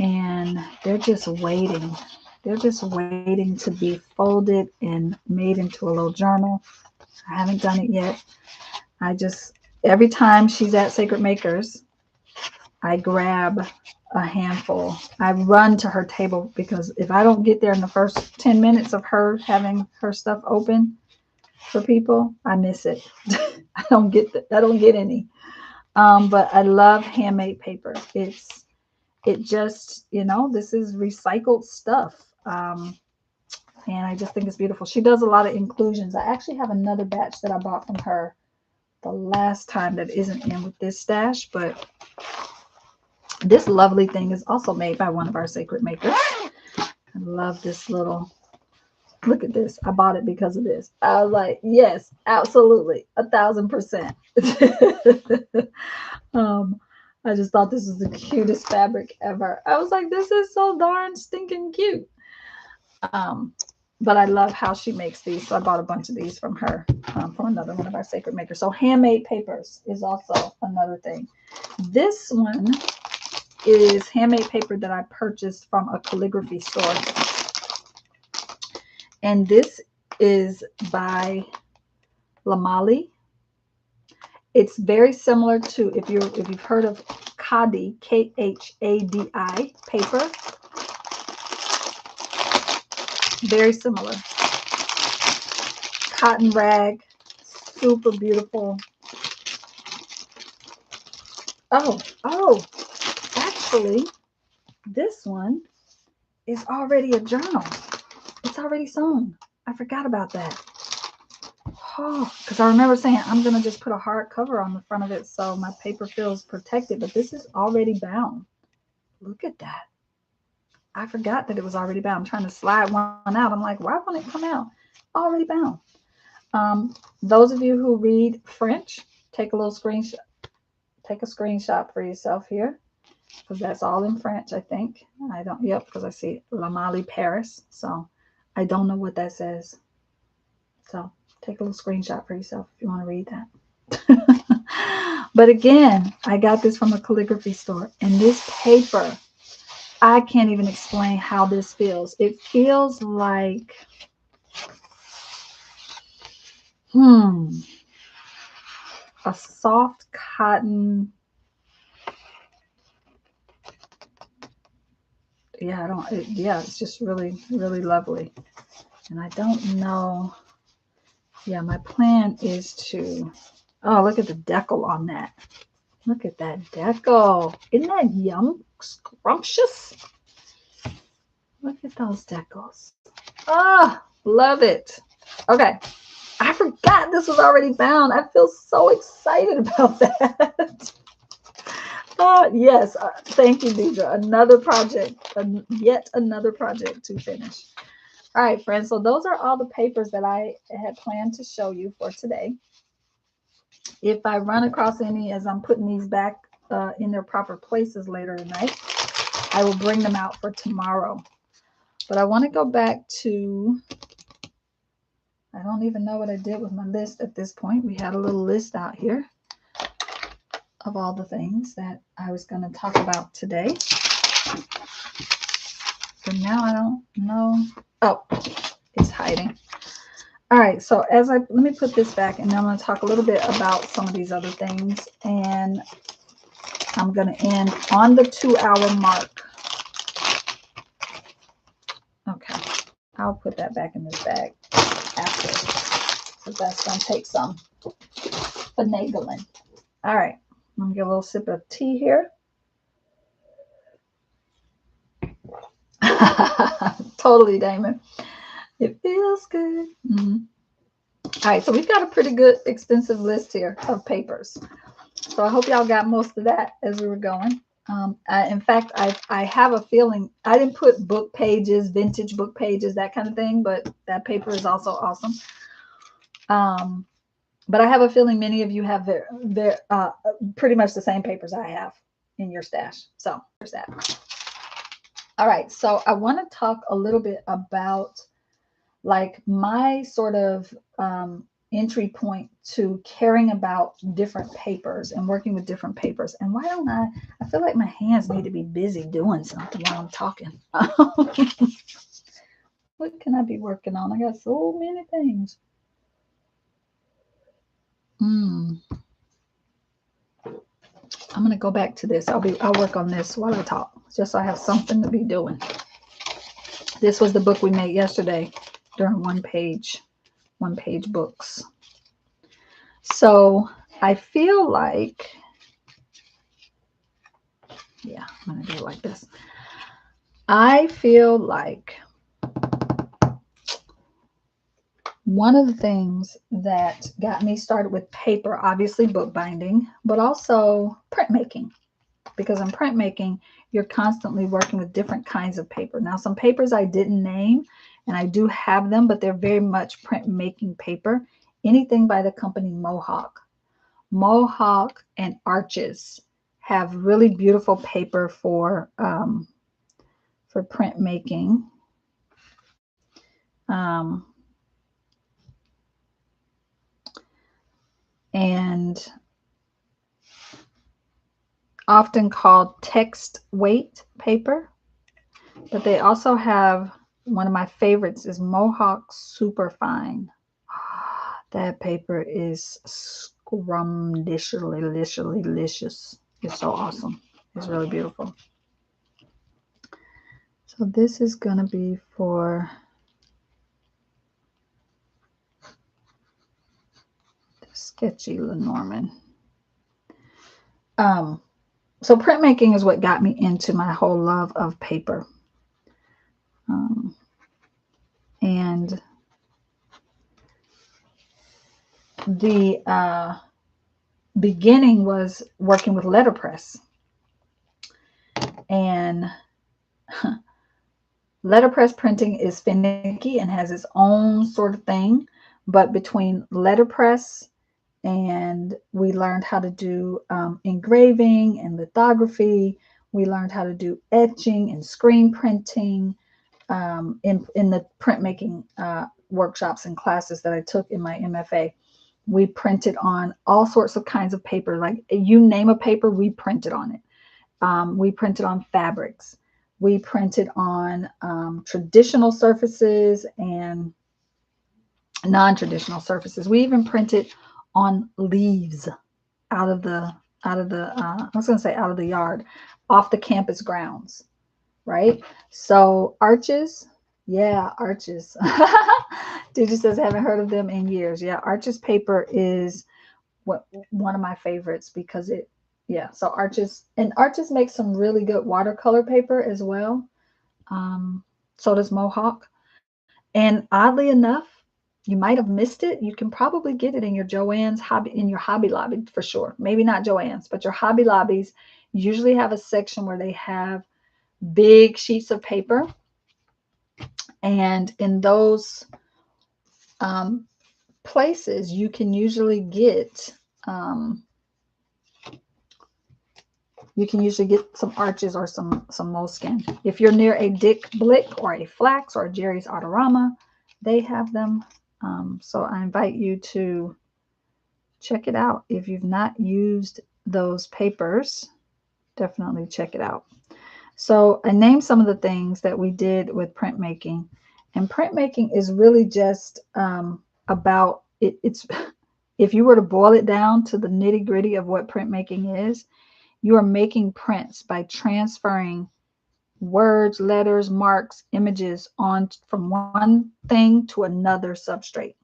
and they're just waiting. They're just waiting to be folded and made into a little journal. I haven't done it yet. Every time she's at Sacred Makers, I grab a handful. I run to her table because if I don't get there in the first 10 minutes of her having her stuff open for people, I miss it. I don't get any. But I love handmade paper. It just, this is recycled stuff. And I just think it's beautiful. She does a lot of inclusions. I actually have another batch that I bought from her the last time that isn't in with this stash, but this lovely thing is also made by one of our Sacred Makers. I love this little, look at this. I bought it because of this. I was like, yes, absolutely, 1000%. I just thought this was the cutest fabric ever. I was like, this is so darn stinking cute. But I love how she makes these. So I bought a bunch of these from her, from another one of our Sacred Makers. So handmade papers is also another thing. This one is handmade paper that I purchased from a calligraphy store. And this is by Lamali. It's very similar to, if you've heard of Khadi, Khadi paper. Very similar. Cotton rag, super beautiful. Oh, actually, this one is already a journal. It's already sewn. I forgot about that. Oh, because I remember saying I'm going to just put a hard cover on the front of it so my paper feels protected, but this is already bound. Look at that. I forgot that it was already bound. I'm trying to slide one out. I'm like, why won't it come out? Already bound. Those of you who read French, take a little screenshot. Take a screenshot for yourself here, because that's all in French, I think. I don't, yep, because I see La Mali Paris. So I don't know what that says. So take a little screenshot for yourself if you want to read that. But again, I got this from a calligraphy store. And this paper, I can't even explain how this feels. It feels like, a soft cotton. Yeah, it's just really, really lovely. And I don't know. Yeah, my plan is to, oh, look at the decal on that. Look at that decal. Isn't that scrumptious? Look at those decals. Oh, love it. Okay. I forgot this was already bound. I feel so excited about that. Yes. Thank you, Deidre. Another project, yet another project to finish. All right, friends. So those are all the papers that I had planned to show you for today. If I run across any as I'm putting these back in their proper places later tonight, I will bring them out for tomorrow. But I want to go back to, I don't even know what I did with my list at this point. We had a little list out here of all the things that I was going to talk about today. So now I don't know. Oh, it's hiding. All right, so let me put this back, and then I'm going to talk a little bit about some of these other things, and I'm going to end on the 2-hour mark. Okay, I'll put that back in this bag after, because that's going to take some finagling. All right, I'm going to get a little sip of tea here. Totally, Damon. It feels good. All right, so we've got a pretty good extensive list here of papers. So I hope y'all got most of that as we were going. In fact, I have a feeling, I didn't put book pages, vintage book pages, that kind of thing, but that paper is also awesome. But I have a feeling many of you have pretty much the same papers I have in your stash. So there's that. All right, so I want to talk a little bit about like my sort of entry point to caring about different papers and working with different papers. And why don't I feel like my hands need to be busy doing something while I'm talking. What can I be working on? I got so many things. I'm going to go back to this. I'll work on this while I talk, just so I have something to be doing. This was the book we made yesterday during one page books. So I feel like, yeah, I'm going to do it like this. I feel like one of the things that got me started with paper, obviously bookbinding, but also printmaking. Because in printmaking, you're constantly working with different kinds of paper. Now, some papers I didn't name, and I do have them, but they're very much printmaking paper. Anything by the company Mohawk. Mohawk and Artsy have really beautiful paper for printmaking. And often called text weight paper. But they also have, one of my favorites is Mohawk Superfine. That paper is scrumptiously It's so awesome. It's really beautiful. So this is going to be for the sketchy Lenormand. So printmaking is what got me into my whole love of paper. And the beginning was working with letterpress. And letterpress printing is finicky and has its own sort of thing. But between letterpress and we learned how to do engraving and lithography, we learned how to do etching and screen printing in the printmaking workshops and classes that I took in my MFA. We printed on all sorts of kinds of paper. Like you name a paper, we printed on it. We printed on fabrics. We printed on traditional surfaces and non-traditional surfaces. We even printed on leaves out of the I was going to say out of the yard, off the campus grounds, right? So arches, yeah, arches. Digi says haven't heard of them in years. Yeah, arches paper is one of my favorites because it, yeah. So arches, and arches makes some really good watercolor paper as well. So does Mohawk. And oddly enough, you might have missed it. You can probably get it in your Joann's hobby, in your Hobby Lobby for sure. Maybe not Joann's, but your Hobby Lobbies usually have a section where they have big sheets of paper. And in those um, places, you can usually get some arches or some moleskin. If you're near a Dick Blick or a Flax or a Jerry's Autorama, they have them. So I invite you to check it out. If you've not used those papers, definitely check it out. So I named some of the things that we did with printmaking. And printmaking is really just about it. It's if you were to boil it down to the nitty gritty of what printmaking is, you are making prints by transferring words, letters, marks, images on from one thing to another substrate.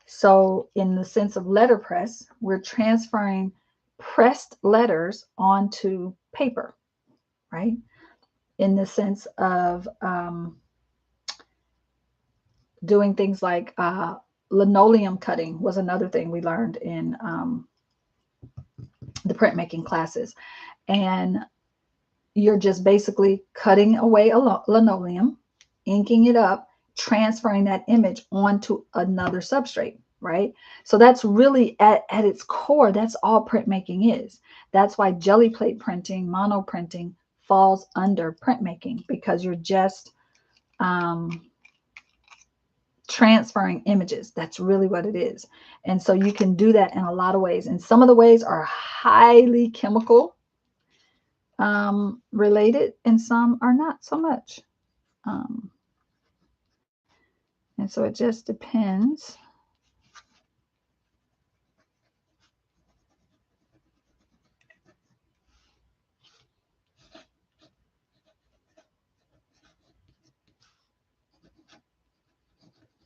So in the sense of letterpress, we're transferring pressed letters onto paper, right? In the sense of doing things like linoleum cutting was another thing we learned in the printmaking classes. And you're just basically cutting away a linoleum, inking it up, transferring that image onto another substrate, right? So that's really at its core, that's all printmaking is. That's why jelly plate printing, mono printing falls under printmaking, because you're just transferring images. That's really what it is. And so you can do that in a lot of ways. And some of the ways are highly chemical related, and some are not so much. And so it just depends.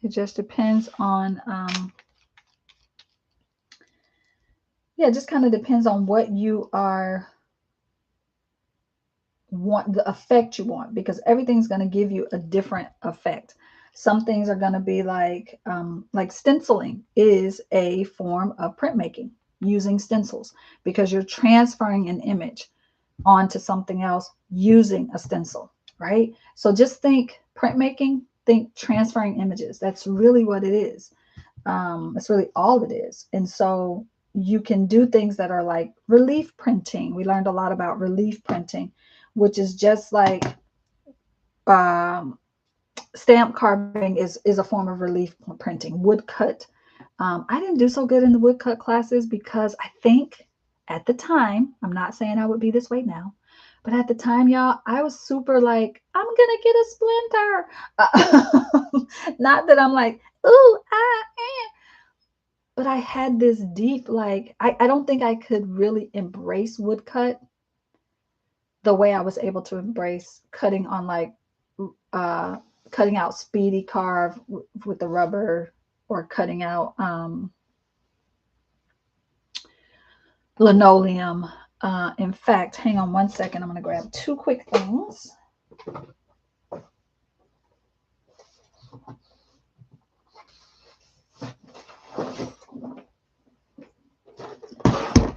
It just depends on, yeah, it just kind of depends on what you want, the effect you want, because everything's going to give you a different effect. Some things are going to be like stenciling is a form of printmaking, using stencils, because you're transferring an image onto something else using a stencil, right? So just think printmaking, think transferring images. That's really what it is. That's really all it is. And so you can do things that are like relief printing. We learned a lot about relief printing, which is just like stamp carving is a form of relief printing. Woodcut. I didn't do so good in the woodcut classes because I think at the time, I'm not saying I would be this way now, but at the time, y'all, I was super like, I'm gonna get a splinter. Not that I'm like, ooh, but I had this deep, like, I don't think I could really embrace woodcut the way I was able to embrace cutting on like cutting out speedy carve with the rubber, or cutting out linoleum. In fact, hang on one second. I'm going to grab two quick things.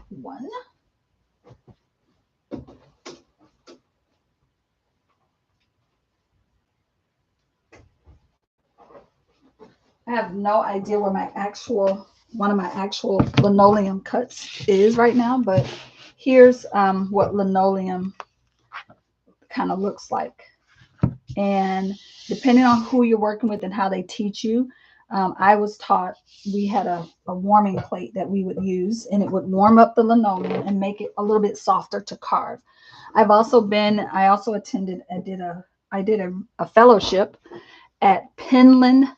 One. I have no idea where my actual, one of my actual linoleum cuts is right now, but here's what linoleum kind of looks like. And depending on who you're working with and how they teach you, I was taught, we had a warming plate that we would use, and it would warm up the linoleum and make it a little bit softer to carve. I also attended, I did a fellowship at Penland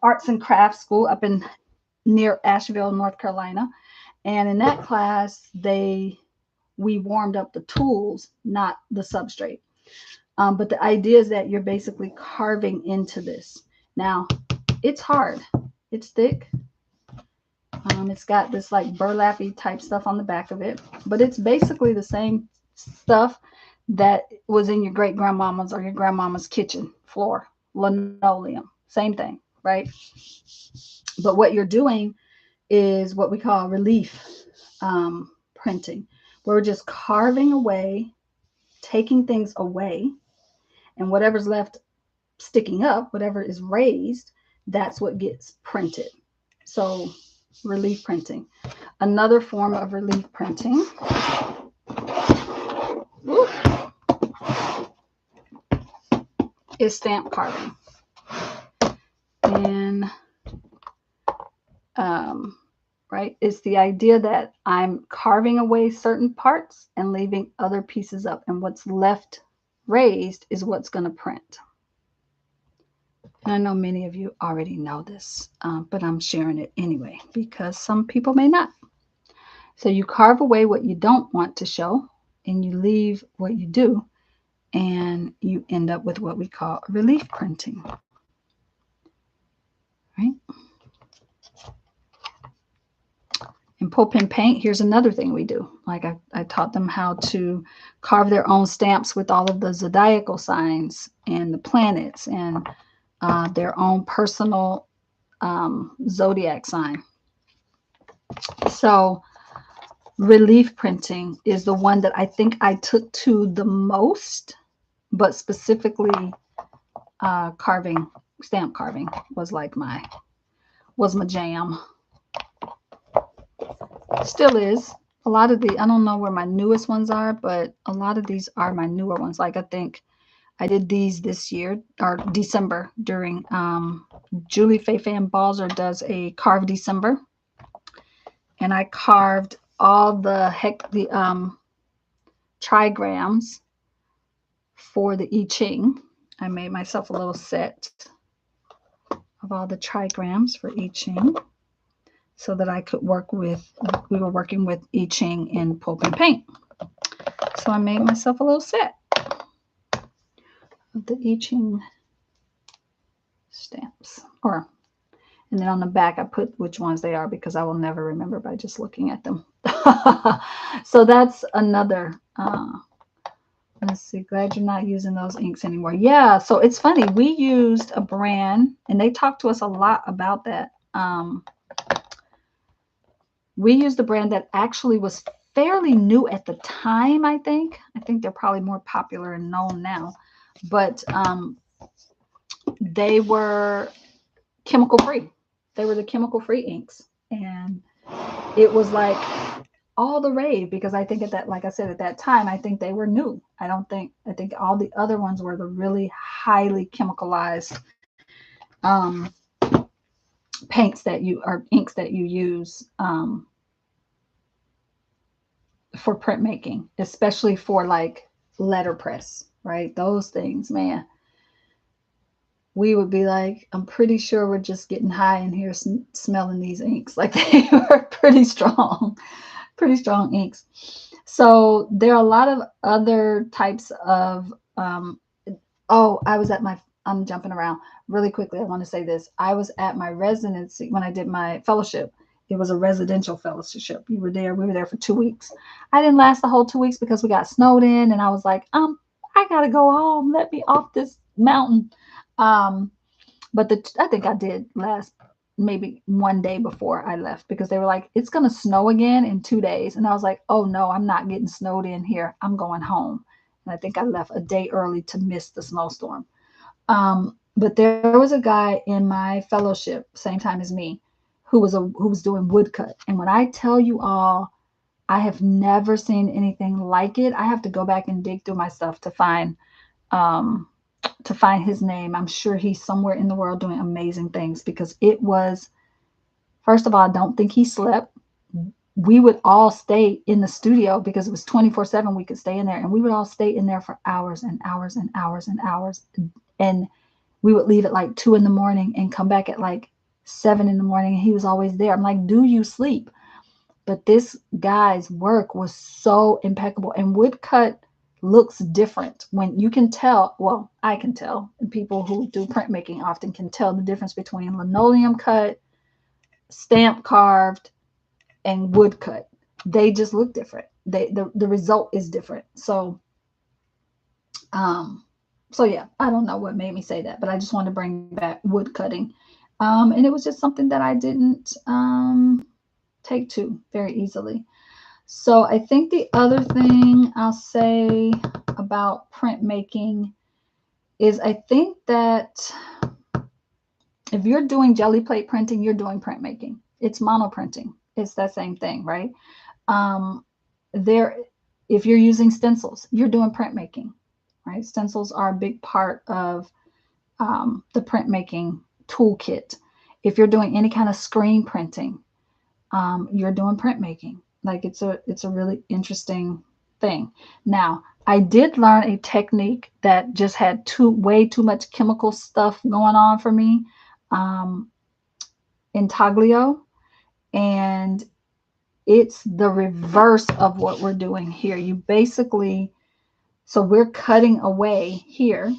Arts and Crafts School up in near Asheville, North Carolina. And in that class, we warmed up the tools, not the substrate. But the idea is that you're basically carving into this. Now, it's hard. It's thick. It's got this like burlappy type stuff on the back of it, but it's basically the same stuff that was in your great grandmama's or your grandmama's kitchen floor, linoleum, same thing, right? But what you're doing is what we call relief printing, where we're just carving away, taking things away, and whatever's left sticking up, whatever is raised, that's what gets printed. So relief printing. Another form of relief printing is stamp carving. And right, it's the idea that I'm carving away certain parts and leaving other pieces up, and what's left raised is what's going to print. And I know many of you already know this, but I'm sharing it anyway because some people may not. So you carve away what you don't want to show, and you leave what you do, and you end up with what we call relief printing. Right? In pulp and paint, here's another thing we do. Like I taught them how to carve their own stamps with all of the zodiacal signs and the planets and their own personal zodiac sign. So relief printing is the one that I think I took to the most, but specifically carving, stamp carving was like my jam. Still is. A lot of I don't know where my newest ones are, but a lot of these are my newer ones. Like I think I did these this year or December during Julie Faye-Fan Balzer does a Carve December. And I carved all the trigrams for the I Ching. I made myself a little set of all the trigrams for I Ching so that I could work with, we were working with I Ching in pulp and paint. So I made myself a little set of the I Ching stamps. And then on the back, I put which ones they are because I will never remember by just looking at them. So that's another, let's see, glad you're not using those inks anymore. Yeah, so it's funny. We used a brand, and they talked to us a lot about that. We used a brand that actually was fairly new at the time, I think. I think they're probably more popular and known now. But they were chemical free. They were the chemical free inks. And it was like all the rave because I think at that, like I said, at that time, I think they were new. I think all the other ones were the really highly chemicalized paints that inks that you use for printmaking, especially for like letterpress, right? Those things, man. We would be like, I'm pretty sure we're just getting high in here smelling these inks. Like they were pretty strong inks. So there are a lot of other types of, I'm jumping around really quickly. I want to say this. I was at my residency when I did my fellowship. It was a residential fellowship. We were there for 2 weeks. I didn't last the whole 2 weeks because we got snowed in, and I was like, I gotta go home. Let me off this mountain. But I think I did last maybe one day before I left, because they were like, it's going to snow again in 2 days. And I was like, oh no, I'm not getting snowed in here. I'm going home. And I think I left a day early to miss the snowstorm. But there was a guy in my fellowship, same time as me, who was doing woodcut. And when I tell you all, I have never seen anything like it. I have to go back and dig through my stuff um, to find his name. I'm sure he's somewhere in the world doing amazing things, because it was, first of all, I don't think he slept. We would all stay in the studio because it was 24/7. We could stay in there, and we would all stay in there for hours and hours and hours and hours. And we would leave at like 2 in the morning and come back at like 7 in the morning. And he was always there. I'm like, do you sleep? But this guy's work was so impeccable, and woodcut looks different when you can tell. Well, I can tell, and people who do printmaking often can tell the difference between linoleum cut, stamp carved, and woodcut. They just look different. The result is different. Um, so yeah, I don't know what made me say that, but I just wanted to bring back wood cutting. And it was just something that I didn't take to very easily. So I think the other thing I'll say about printmaking is, I think that if you're doing jelly plate printing, you're doing printmaking. It's monoprinting. It's that same thing, right? Um, there, if you're using stencils, you're doing printmaking, right? Stencils are a big part of the printmaking toolkit. If you're doing any kind of screen printing, you're doing printmaking. Like it's a really interesting thing. Now, I did learn a technique that just had way too much chemical stuff going on for me, um, intaglio, and it's the reverse of what we're doing here. You basically, so we're cutting away here.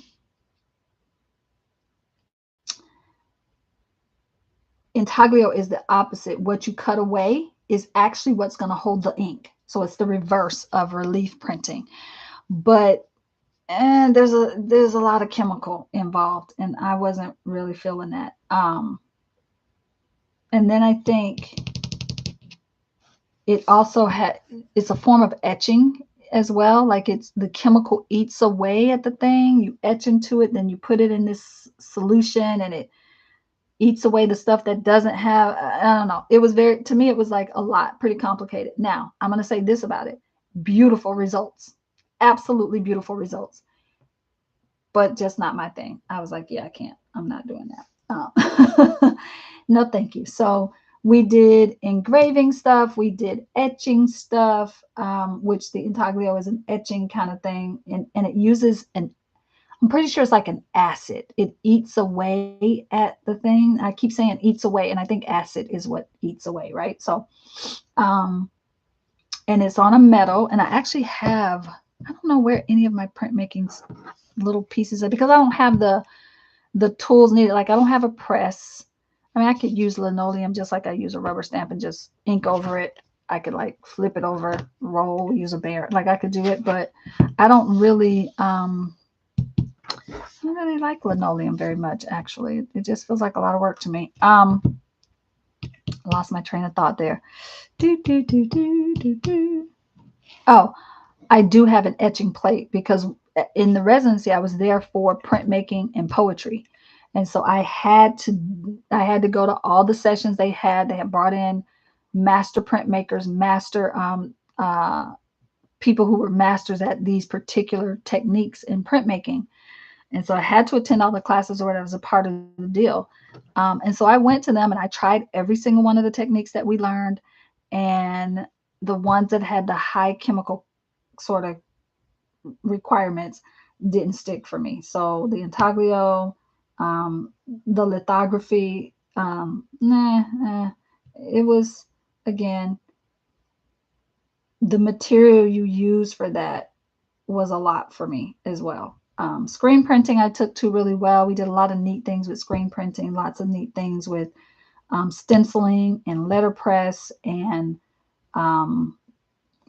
Intaglio is the opposite. What you cut away is actually what's going to hold the ink. So it's the reverse of relief printing. But and there's a lot of chemical involved, and I wasn't really feeling that. And then I think it also had, it's a form of etching as well. Like, it's the chemical eats away at the thing. You etch into it, then you put it in this solution, and it eats away the stuff that doesn't have, I don't know. It was very, to me, it was like a lot, pretty complicated. Now, I'm going to say this about it. Beautiful results. Absolutely beautiful results. But just not my thing. I was like, yeah, I can't. I'm not doing that. No, thank you. So we did engraving stuff. We did etching stuff, which the intaglio is an etching kind of thing. And it uses I'm pretty sure it's like an acid. It eats away at the thing. I keep saying eats away, and I think acid is what eats away, right? So, and it's on a metal, and I actually have, I don't know where any of my printmaking little pieces are, because I don't have the tools needed. Like, I don't have a press. I mean, I could use linoleum just like I use a rubber stamp and just ink over it. I could like flip it over, roll, use a bear. Like, I could do it, but I don't really like linoleum very much, actually. It just feels like a lot of work to me. Lost my train of thought there. Oh, I do have an etching plate, because in the residency I was there for printmaking and poetry. And so I had to go to all the sessions they had. They had brought in master printmakers, master people who were masters at these particular techniques in printmaking. And so I had to attend all the classes, or whatever was a part of the deal. And so I went to them and I tried every single one of the techniques that we learned. And the ones that had the high chemical sort of requirements didn't stick for me. So the intaglio, the lithography, it was, again, the material you use for that was a lot for me as well. Screen printing I took to really well. We did a lot of neat things with screen printing, lots of neat things with stenciling and letterpress and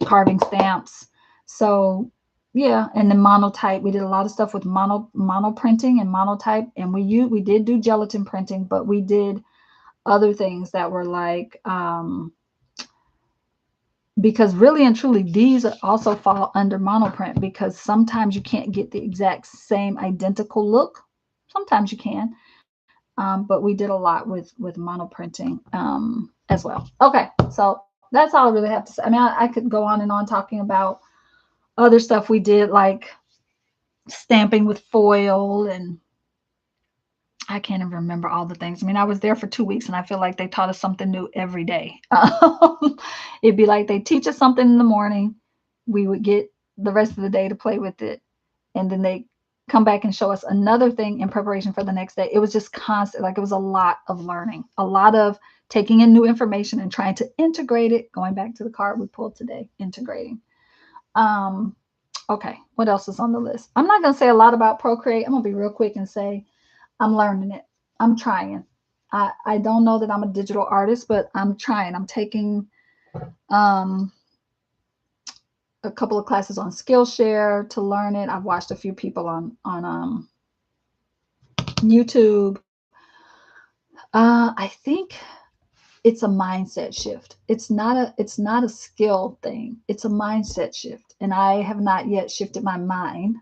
carving stamps. So Yeah, and then monotype. We did a lot of stuff with mono printing and monotype, and we did do gelatin printing, but we did other things that were like because really and truly these also fall under monoprint because sometimes you can't get the exact same identical look. Sometimes you can, but we did a lot with monoprinting as well. Okay, so that's all I really have to say. I mean, I could go on and on talking about other stuff we did, like stamping with foil, and I can't even remember all the things. I mean, I was there for 2 weeks and I feel like they taught us something new every day. It'd be like they teach us something in the morning, we would get the rest of the day to play with it, and then they come back and show us another thing in preparation for the next day. It was just constant, like it was a lot of learning, a lot of taking in new information and trying to integrate it. Going back to the card we pulled today, integrating. Um, okay, what else is on the list? I'm not going to say a lot about Procreate. I'm going to be real quick and say I'm learning it. I'm trying. I don't know that I'm a digital artist, but I'm trying. I'm taking um, a couple of classes on Skillshare to learn it. I've watched a few people on YouTube. I think it's a mindset shift. It's not a skill thing. It's a mindset shift. And I have not yet shifted my mind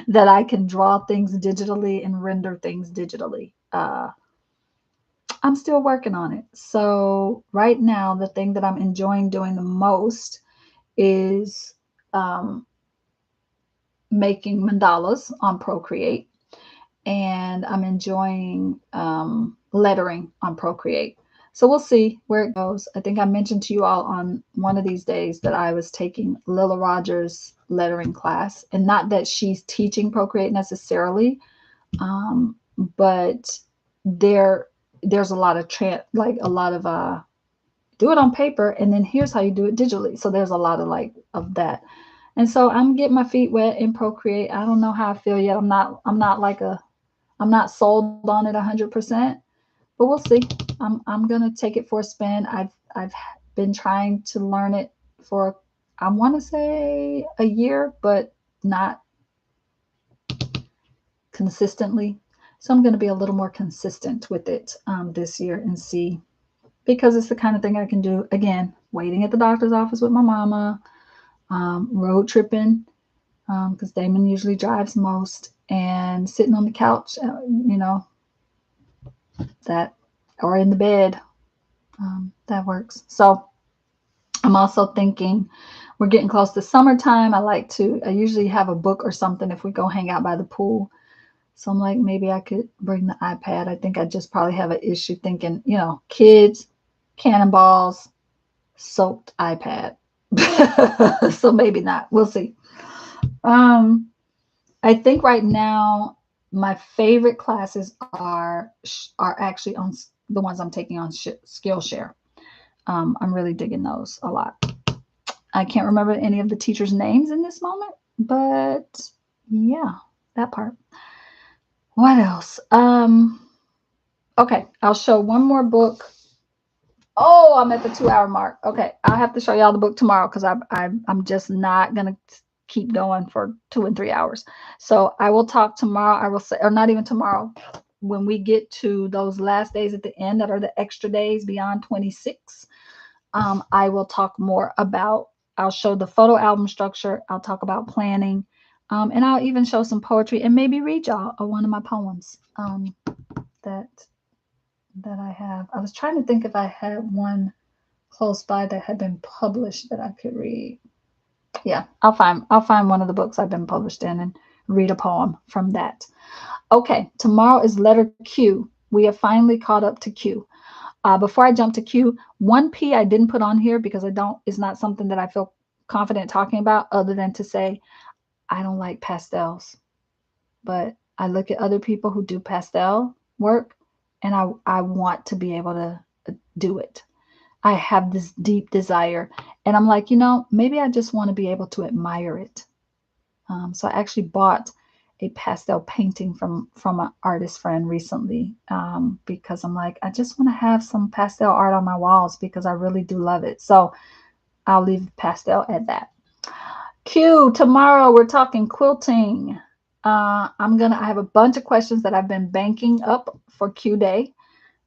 that I can draw things digitally and render things digitally. I'm still working on it. So right now, the thing that I'm enjoying doing the most is um, making mandalas on Procreate, and I'm enjoying lettering on Procreate. So we'll see where it goes. I think I mentioned to you all on one of these days that I was taking Lila Rogers' lettering class, and not that she's teaching Procreate necessarily, but there there's a lot of like a lot of do it on paper and then here's how you do it digitally. So there's a lot of like of that. And so I'm getting my feet wet in Procreate. I don't know how I feel yet. I'm not sold on it 100%, but we'll see. I'm gonna take it for a spin. I've been trying to learn it for, I want to say, a year, but not consistently. So I'm going to be a little more consistent with it this year and see, because it's the kind of thing I can do. Again, waiting at the doctor's office with my mama, road tripping, because Damon usually drives most, and sitting on the couch, that, or in the bed, that works. So I'm also thinking we're getting close to summertime. I usually have a book or something if we go hang out by the pool. So I'm like, maybe I could bring the iPad. I think I just probably have an issue thinking, kids, cannonballs, soaked iPad. So maybe not. We'll see. Um, I think right now my favorite classes are actually on the ones I'm taking on Skillshare. I'm really digging those a lot. I can't remember any of the teachers' names in this moment, but yeah, that part. What else? Okay, I'll show one more book. Oh, I'm at the 2 hour mark. Okay, I'll have to show y'all the book tomorrow because I'm just not gonna keep going for 2 and 3 hours. So I will talk tomorrow. I will say, or not even tomorrow, when we get to those last days at the end that are the extra days beyond 26. I will talk more about. I'll show the photo album structure. I'll talk about planning, and I'll even show some poetry and maybe read y'all one of my poems that I have. I was trying to think if I had one close by that had been published that I could read. Yeah, I'll find one of the books I've been published in and read a poem from that. Okay, tomorrow is letter Q. We have finally caught up to Q. Before I jump to Q, 1P I didn't put on here because it's not something that I feel confident talking about, other than to say I don't like pastels. But I look at other people who do pastel work, and I want to be able to do it. I have this deep desire, and I'm like, maybe I just want to be able to admire it. So I actually bought a pastel painting from an artist friend recently, because I'm like, I just want to have some pastel art on my walls because I really do love it. So I'll leave pastel at that. Q, tomorrow we're talking quilting. I have a bunch of questions that I've been banking up for Q Day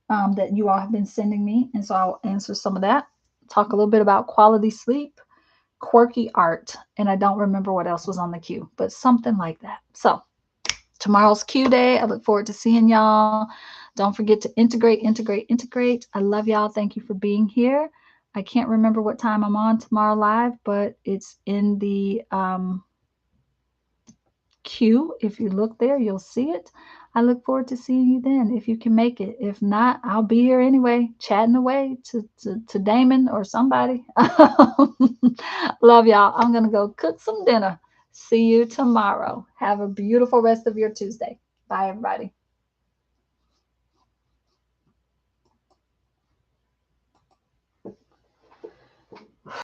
that you all have been sending me. And so I'll answer some of that. Talk a little bit about quality sleep, quirky art, and I don't remember what else was on the queue, but something like that. So tomorrow's Q Day. I look forward to seeing y'all. Don't forget to integrate, integrate, integrate. I love y'all. Thank you for being here. I can't remember what time I'm on tomorrow live, but it's in the queue. If you look there, you'll see it. I look forward to seeing you then if you can make it. If not, I'll be here anyway, chatting away to Damon or somebody. Love y'all. I'm going to go cook some dinner. See you tomorrow. Have a beautiful rest of your Tuesday. Bye, everybody.